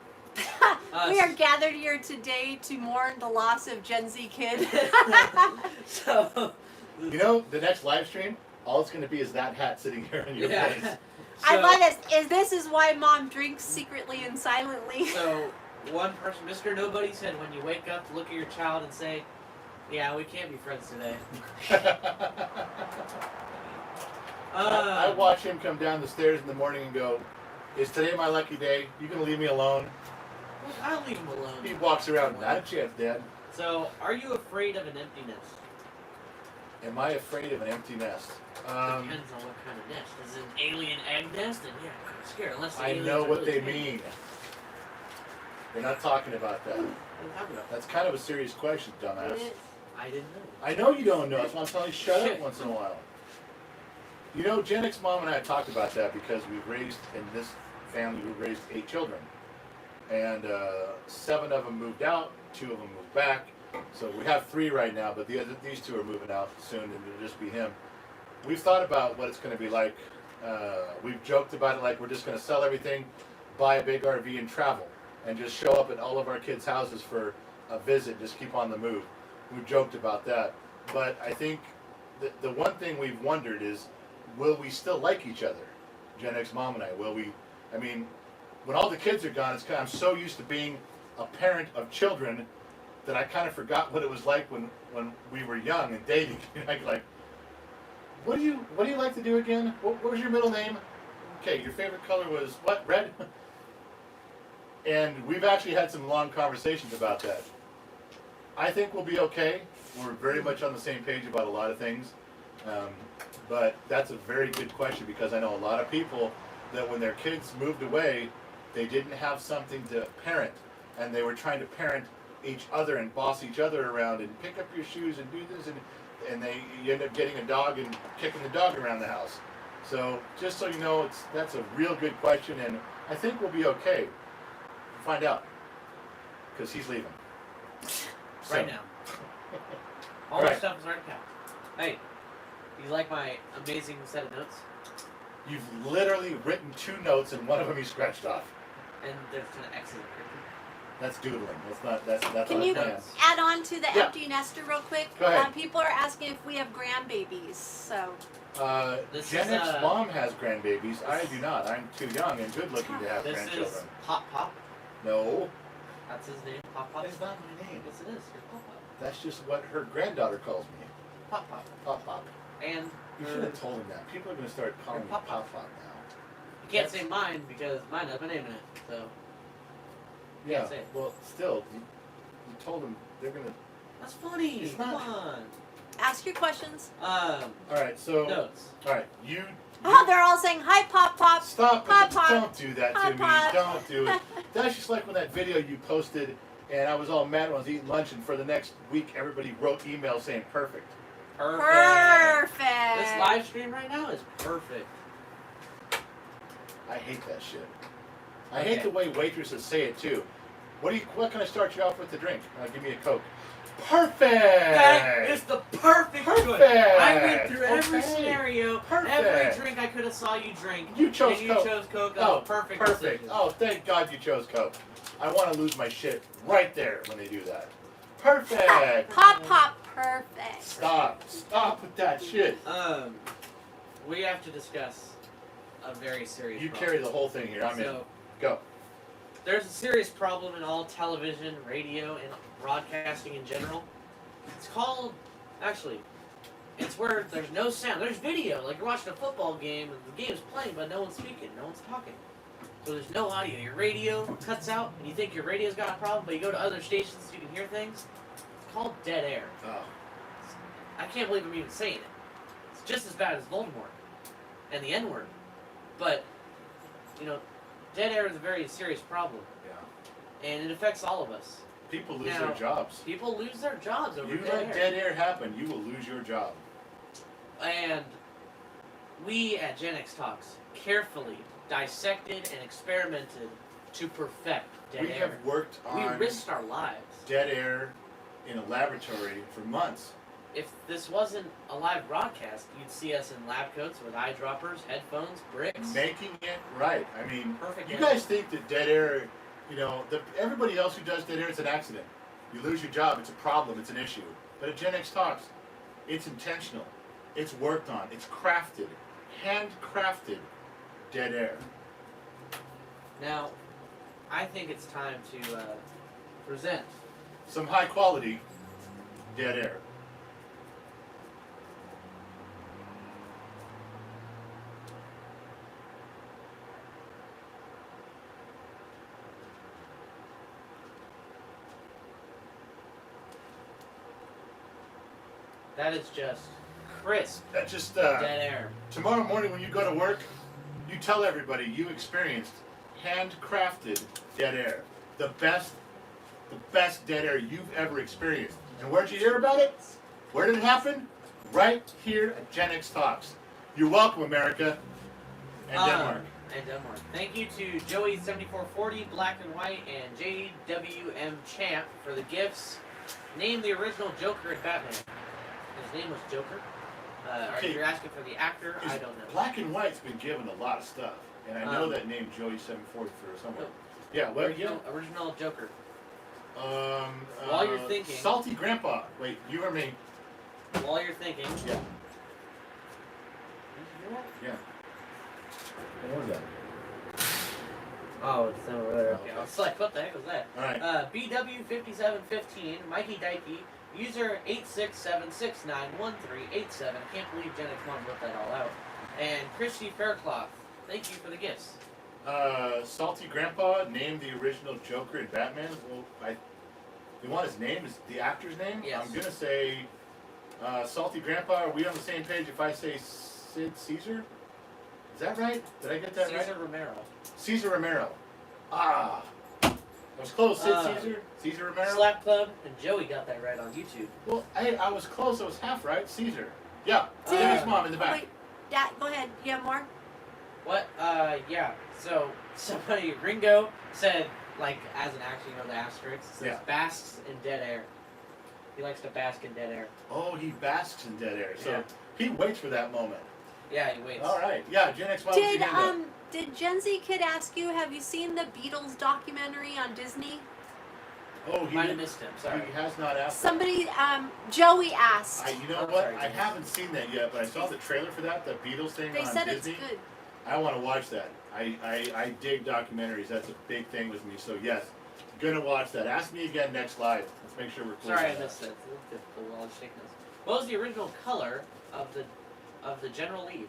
We are gathered here today to mourn the loss of Gen Z Kid. So, You know, the next live stream, all it's going to be is that hat sitting here in your face. I love this. This is why Mom drinks secretly and silently. So, one person, Mr. Nobody, said when you wake up, look at your child and say, "Yeah, we can't be friends today." I watch him come down the stairs in the morning and go, "Is today my lucky day? You gonna leave me alone?" I'll leave him alone. He walks around, "Not a chance, Dad." So, are you afraid of an empty nest? Am I afraid of an empty nest? Depends on what kind of nest. Is it an alien egg nest? And yeah, I'm scared. Unless the I aliens know are what really they big. mean. They're not talking about that. What are you talking about? That's kind of a serious question, dumbass. It is. I didn't know. I know you don't know. That's why I'm telling you, shut up once in a while. You know, Gen X Mom and I talked about that because we've raised, in this family, we've raised 8 children. And 7 of them moved out, 2 of them moved back. So we have 3 right now, but these 2 are moving out soon, and it'll just be him. We've thought about what it's going to be like. We've joked about it like we're just going to sell everything, buy a big RV, and travel. And just show up at all of our kids' houses for a visit, just keep on the move. We've joked about that. But I think the one thing we've wondered is, will we still like each other? Gen X Mom and I, will we? I mean, when all the kids are gone, I'm so used to being a parent of children that I kind of forgot what it was like when we were young and dating. like, what do you like to do again? What was your middle name? Okay, your favorite color was what? Red? And we've actually had some long conversations about that. I think we'll be okay. We're very much on the same page about a lot of things. But that's a very good question because I know a lot of people that when their kids moved away, they didn't have something to parent. And they were trying to parent each other and boss each other around and pick up your shoes and do this. And you end up getting a dog and kicking the dog around the house. So just so you know, that's a real good question. And I think we'll be okay. We'll find out. Because he's leaving. Right now. All Right. my stuff is already packed. Hey, you like my amazing set of notes? You've literally written 2 notes and one of them you scratched off. And there's an excellent. That's doodling. That's Can on you plan. add on to the Yeah. empty nester real quick? Go ahead. People are asking if we have grandbabies. So This Gen is, X Mom has grandbabies. I do not. I'm too young and good looking to have This grandchildren. is Pop Pop. No, That's his name. Pop Pop. that's not my name. Yes, it is. You're Pop Pop. That's just what her granddaughter calls me. Pop Pop. Pop Pop. And You should have told him that. People are going to start calling me Pop Pop Pop. Pop now. you can't say mine because mine has my name in it. So Yeah. Can't say it. Well, still, you told them they're going to. that's funny. It's Come not- on. ask your questions. All right. So. Notes. All right. You. Oh, they're all saying hi, Pop Pop. Stop Pop, it. Pop. Don't do that Pop, to me. Pop. Don't do it. That's just like when that video you posted and I was all mad when I was eating lunch and for the next week everybody wrote emails saying perfect. Perfect. This live stream right now is perfect. I hate that shit. I hate Okay. the way waitresses say it too. What can I start you off with to drink? Give me a Coke. Perfect! That is the perfect choice. Perfect! I went through every Okay. scenario, Perfect. every drink I could have saw you drink. You chose and you Coke. chose Coke. That Oh, was a perfect. perfect. decision. Oh, thank God you chose Coke. I want to lose my shit right there when they do that. Perfect! Pop Pop. Perfect. Stop with that shit. We have to discuss a very serious You problem. carry the whole thing here. I'm in. So, Go. there's a serious problem in all television, radio, and broadcasting in general. It's called, actually, it's where there's no sound. There's video, like you're watching a football game and the game's playing, but no one's speaking, no one's talking. So there's no audio. Your radio cuts out, and you think your radio's got a problem, but you go to other stations so you can hear things. It's called dead air. Oh. I can't believe I'm even saying it. It's just as bad as Voldemort and the N-word. But, dead air is a very serious problem, Yeah. and it affects all of us. People lose Now, their jobs. People lose their jobs over You dead let air. dead air happen, you will lose your job. And we at GenXTalks carefully dissected and experimented to perfect dead We air. have worked We on risked our lives. dead air in a laboratory for months. If this wasn't a live broadcast, you'd see us in lab coats with eyedroppers, headphones, bricks. Making it right. I mean, Perfect. you dead air. guys think that dead air, everybody else who does dead air, it's an accident. You lose your job, it's a problem, it's an issue. But at Gen X Talks, it's intentional. It's worked on. It's crafted. Handcrafted dead air. Now, I think it's time to present Some high quality dead air. That is just crisp That's just dead air. tomorrow morning when you go to work, you tell everybody you experienced handcrafted dead air. The best dead air you've ever experienced. And where'd you hear about it? Where did it happen? Right here at GenXTalks. You're welcome, America and Denmark. And Denmark. Thank you to Joey7440, Black and White, and JWM Champ for the gifts. Name the original Joker in Batman. His name was Joker. Okay. You're asking for the actor? I don't know. Black and White's been given a lot of stuff. And I know that name Joey740 for somewhere. Yeah, what? Original Joker. While you're thinking. Salty Grandpa. Wait, you or me? While you're thinking. Yeah. Yeah. What was that? Oh, it's over there. Okay, I was like, what the heck was that? Alright. BW5715, Mikey Dikey, user 867691387. I can't believe Gen X Mom wrote that all out. And Christy Faircloth, thank you for the gifts. Salty Grandpa named the original Joker in Batman. Well, you want his name? Is the actor's name? Yes. I'm gonna say Salty Grandpa. Are we on the same page if I say Sid Caesar? Is that right? Did I get that right? Cesar Romero. Caesar Romero. Ah. I was close. Sid Caesar? Caesar Romero? Slap Club, and Joey got that right on YouTube. Well, I was close. I was half right. Caesar. Yeah. Dennis Mom in the back. Wait, Dad, go ahead. You have more? What? Yeah. So, somebody, Ringo, said, like, as an action, you know, the asterisk, says basks in dead air. He likes to bask in dead air. Oh, he basks in dead air. So Yeah. he waits for that moment. Yeah, he waits. All right. Yeah, Gen X Mom. Did Gen Z Kid ask you, have you seen the Beatles documentary on Disney? Oh, he Might have missed him, sorry. He has not asked. Somebody, Joey asked. You know I'm what? sorry, I haven't seen that yet, but I saw the trailer for that, the Beatles thing They on said Disney. it's good. I want to watch that. I dig documentaries. That's a big thing with me. So yes, gonna watch that. Ask me again next live. Let's make sure we're close. Sorry, I missed it. It's a little difficult while I was taking this. What was the original color of the general lead?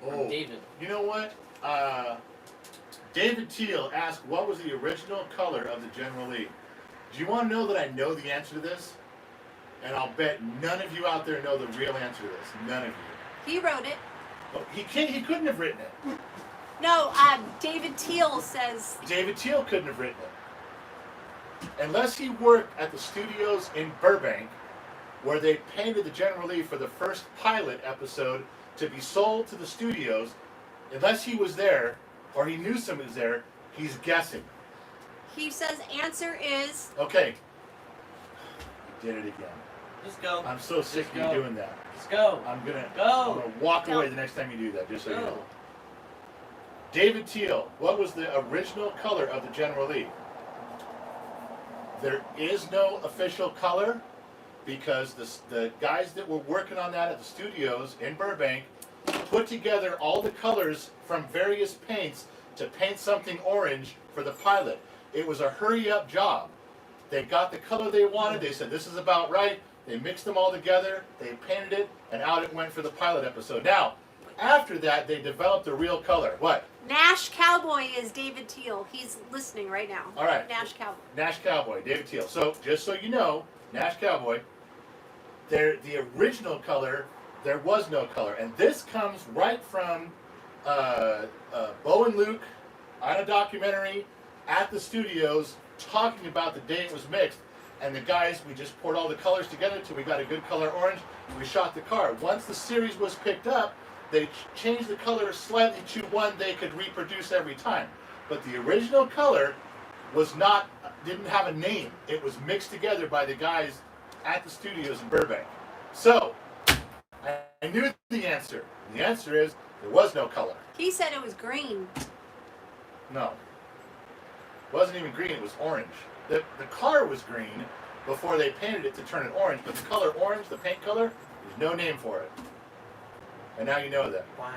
Oh, David. You know what? David Teal asked, what was the original color of the General Lee? Do you want to know that I know the answer to this? And I'll bet none of you out there know the real answer to this. None of you. He wrote it. Oh, he couldn't have written it. No, David Teal says. David Teal couldn't have written it. Unless he worked at the studios in Burbank, where they painted the General Lee for the first pilot episode to be sold to the studios, unless he was there, or he knew somebody was there, he's guessing. He says answer is. Okay. You did it again. Just go. I'm so sick of you doing that. Just go. I'm gonna Go. walk away the next time you do that, just so you Go. know. David Teal, what was the original color of the General Lee? There is no official color because the guys that were working on that at the studios in Burbank put together all the colors from various paints to paint something orange for the pilot. It was a hurry-up job. They got the color they wanted. They said, this is about right. They mixed them all together. They painted it, and out it went for the pilot episode. Now, after that, they developed a real color. What? Nash Cowboy is David Teal. He's listening right now. All right. Nash Cowboy. Nash Cowboy, David Teal. So, just so you know, Nash Cowboy, the original color, there was no color. And this comes right from Bo and Luke on a documentary at the studios talking about the day it was mixed. And the guys, we just poured all the colors together till we got a good color orange, and we shot the car. Once the series was picked up, they changed the color slightly to one they could reproduce every time. But the original color was not, didn't have a name. It was mixed together by the guys at the studios in Burbank. So, I knew the answer. The answer is, there was no color. He said it was green. No. It wasn't even green, it was orange. The car was green before they painted it to turn it orange, but the color orange, the paint color, there's no name for it. And now you know that. Wow.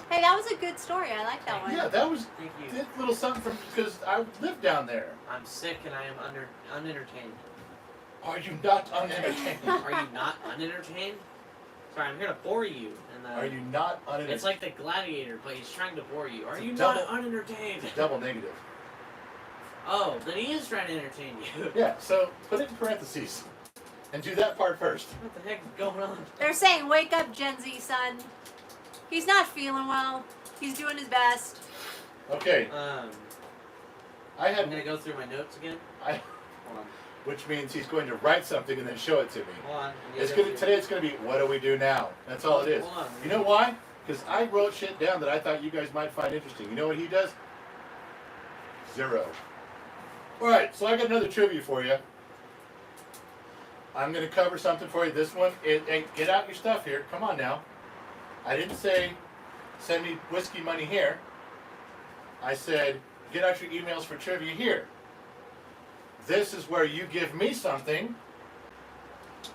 Hey, that was a good story. I like that one. Yeah, that was Thank you. a little something from, because I lived down there. I'm sick and I am unentertained. Are you not unentertained? Are you not unentertained? Sorry, I'm here to bore you. And Are you not unentertained? It's like the gladiator, but he's trying to bore you. Are It's a you double- not unentertained? It's double negative. Oh, then he is trying to entertain you. Yeah, so put it in parentheses. and do that part first. What the heck is going on? They're saying, wake up, Gen Z, son. He's not feeling well. He's doing his best. Okay, I I'm had, gonna go through my notes again. I, Hold on. which means he's going to write something and then show it to me. Hold on. Today it's gonna be, what do we do now? That's all it is. Hold on. You know why? Because I wrote shit down that I thought you guys might find interesting. You know what he does? 0. All right, so I got another trivia for you. I'm gonna cover something for you. This one, get out your stuff here. Come on now. I didn't say send me whiskey money here. I said get out your emails for trivia here. This is where you give me something.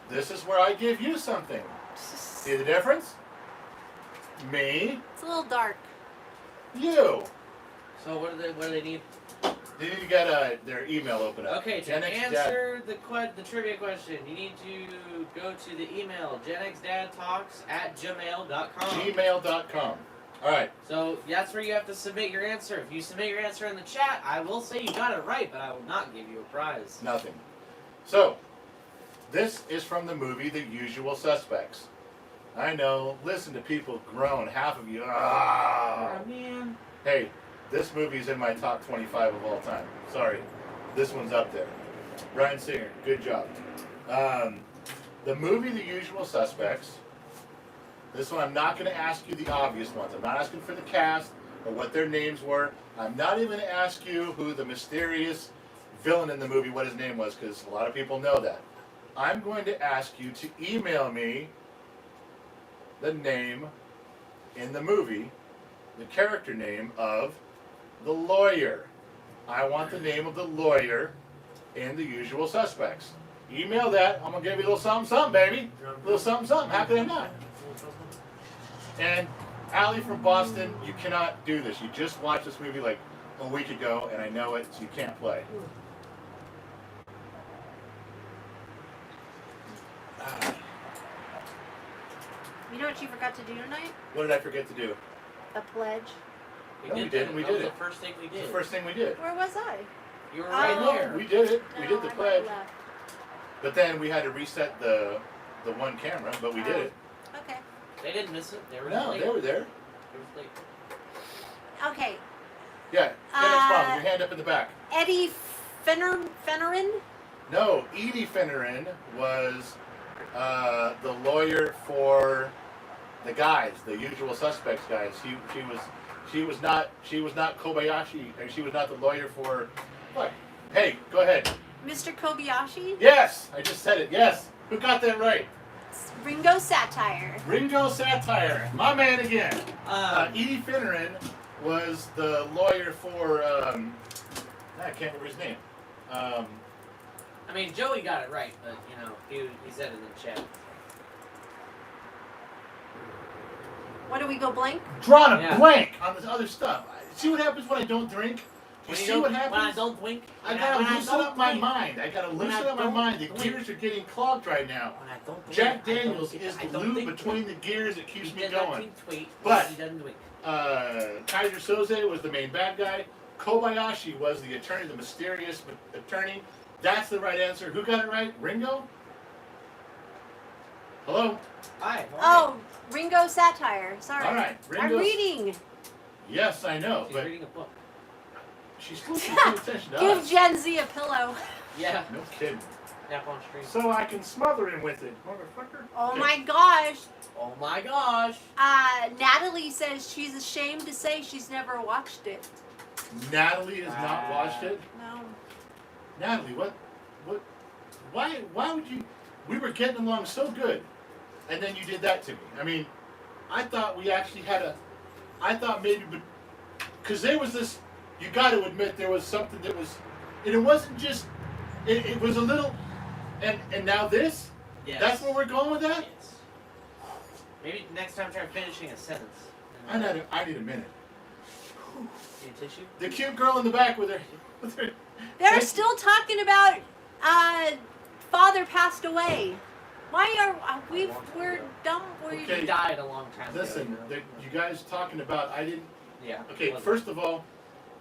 This is where I give you something. See the difference? Me, It's a little dark. you. So what do they need? They need to get their email open up. Okay, to Gen X Dad. answer the trivia question, you need to go to the email genxdadtalks@gmail.com. Gmail.com. All right. So that's where you have to submit your answer. If you submit your answer in the chat, I will say you got it right, but I will not give you a prize. Nothing. So, this is from the movie The Usual Suspects. I know. Listen to people groan. Half of you. Ah. Oh, man. Hey, this movie's in my top 25 of all time. Sorry. This one's up there. Bryan Singer, good job. The movie The Usual Suspects. This one, I'm not going to ask you the obvious ones. I'm not asking for the cast or what their names were. I'm not even going to ask you who the mysterious villain in the movie, what his name was, because a lot of people know that. I'm going to ask you to email me the name in the movie, the character name of the lawyer. I want the name of the lawyer in The Usual Suspects. Email that. I'm going to give you a little something, something, baby. A little something, something. How could I not? And Allie from Boston, you cannot do this. You just watched this movie like a week ago, and I know it, so you can't play. You know what you forgot to do tonight? What did I forget to do? A pledge. No, we did didn't. that. We That did was it. the first thing we It's did. the first thing we did. Where was I? You were Oh. right No, there. we did it. We No, did the I pledge. left. But then we had to reset the one camera, but we did it. Okay. They didn't miss it. They were No, late. they were there. They were late. Okay. Yeah, Dennis Mom, your hand up in the back. Eddie Fennerin? No, Edie Fennerin was the lawyer for the guys, the Usual Suspects guys. She was not Kobayashi, and she was not the lawyer for what? Hey, go ahead. Mr. Kobayashi? Yes, I just said it. Yes, who got that right? It's Ringo Satire. Ringo Satire, my man again. Um, Edie Fennerin was the lawyer for I can't remember his name. I mean, Joey got it right, but you know, he said it in the chat. What do we go blank? Drawn a Yeah. blank on this other stuff. See what happens when I don't drink? You When see don't- what happens? When I don't blink. I when gotta when I loosen don't up my blink, mind. I gotta When I loosen up my don't mind. The blink. gears are getting clogged right now. When I don't blink, Jack I don't Daniels think- is I the don't glue think- between the gears that keeps he me does not going. think tweet, But- he doesn't blink. Kaiser Soze was the main bad guy. Kobayashi was the attorney, the mysterious attorney. That's the right answer. Who got it right? Ringo? Hello? Hi. Oh, Ringo Satire. Sorry. All right, I'm Ringo. reading. Yes, I know, She's but reading a book. she's still paying attention to Give us. Gen Z a pillow. Yeah. No kidding. Nap on stream. So I can smother him with it, motherfucker. Oh Okay. my gosh. Oh my gosh. Natalie says she's ashamed to say she's never watched it. Natalie has not watched it. No. Natalie, why would you? We were getting along so good, and then you did that to me. I mean, I thought we actually had I thought maybe, because there was this. You got to admit there was something that was, and it wasn't just. It was a little, and now this. Yes. That's where we're going with that. Yes. Maybe next time try finishing a sentence. I need a minute. Need a tissue? The cute girl in the back with her. They're still talking about father passed away. Why are we're dumb? Okay. He died a long time Listen, ago. you guys talking about I didn't. Yeah. Okay, wasn't- first of all,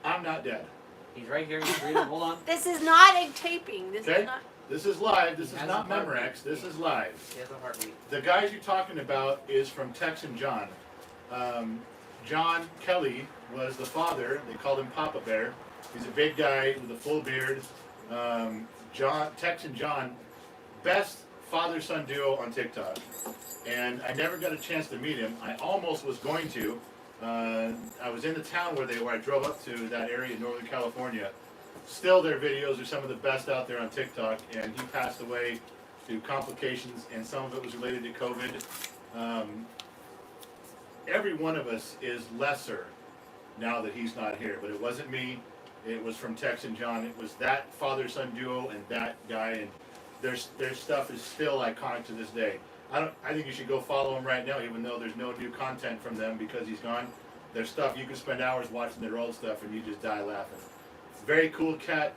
I'm not dead. He's right here. He's breathing. Hold on. This is not a taping. This Okay. is not. This is live. This He is has not a heartbeat. Memorex. This is live. He has a heartbeat. The guys you're talking about is from Texan John. John Kelly was the father. They called him Papa Bear. He's a big guy with a full beard. Texan John, best father-son duo on TikTok. And I never got a chance to meet him. I almost was going to. I was in the town where they were. I drove up to that area in Northern California. Still, their videos are some of the best out there on TikTok. And he passed away due to complications, and some of it was related to COVID. Every one of us is lesser now that he's not here. But it wasn't me. It was from Texan John. It was that father-son duo and that guy. And their stuff is still iconic to this day. I think you should go follow him right now, even though there's no new content from them because he's gone. Their stuff, you can spend hours watching their old stuff and you just die laughing. Very cool cat.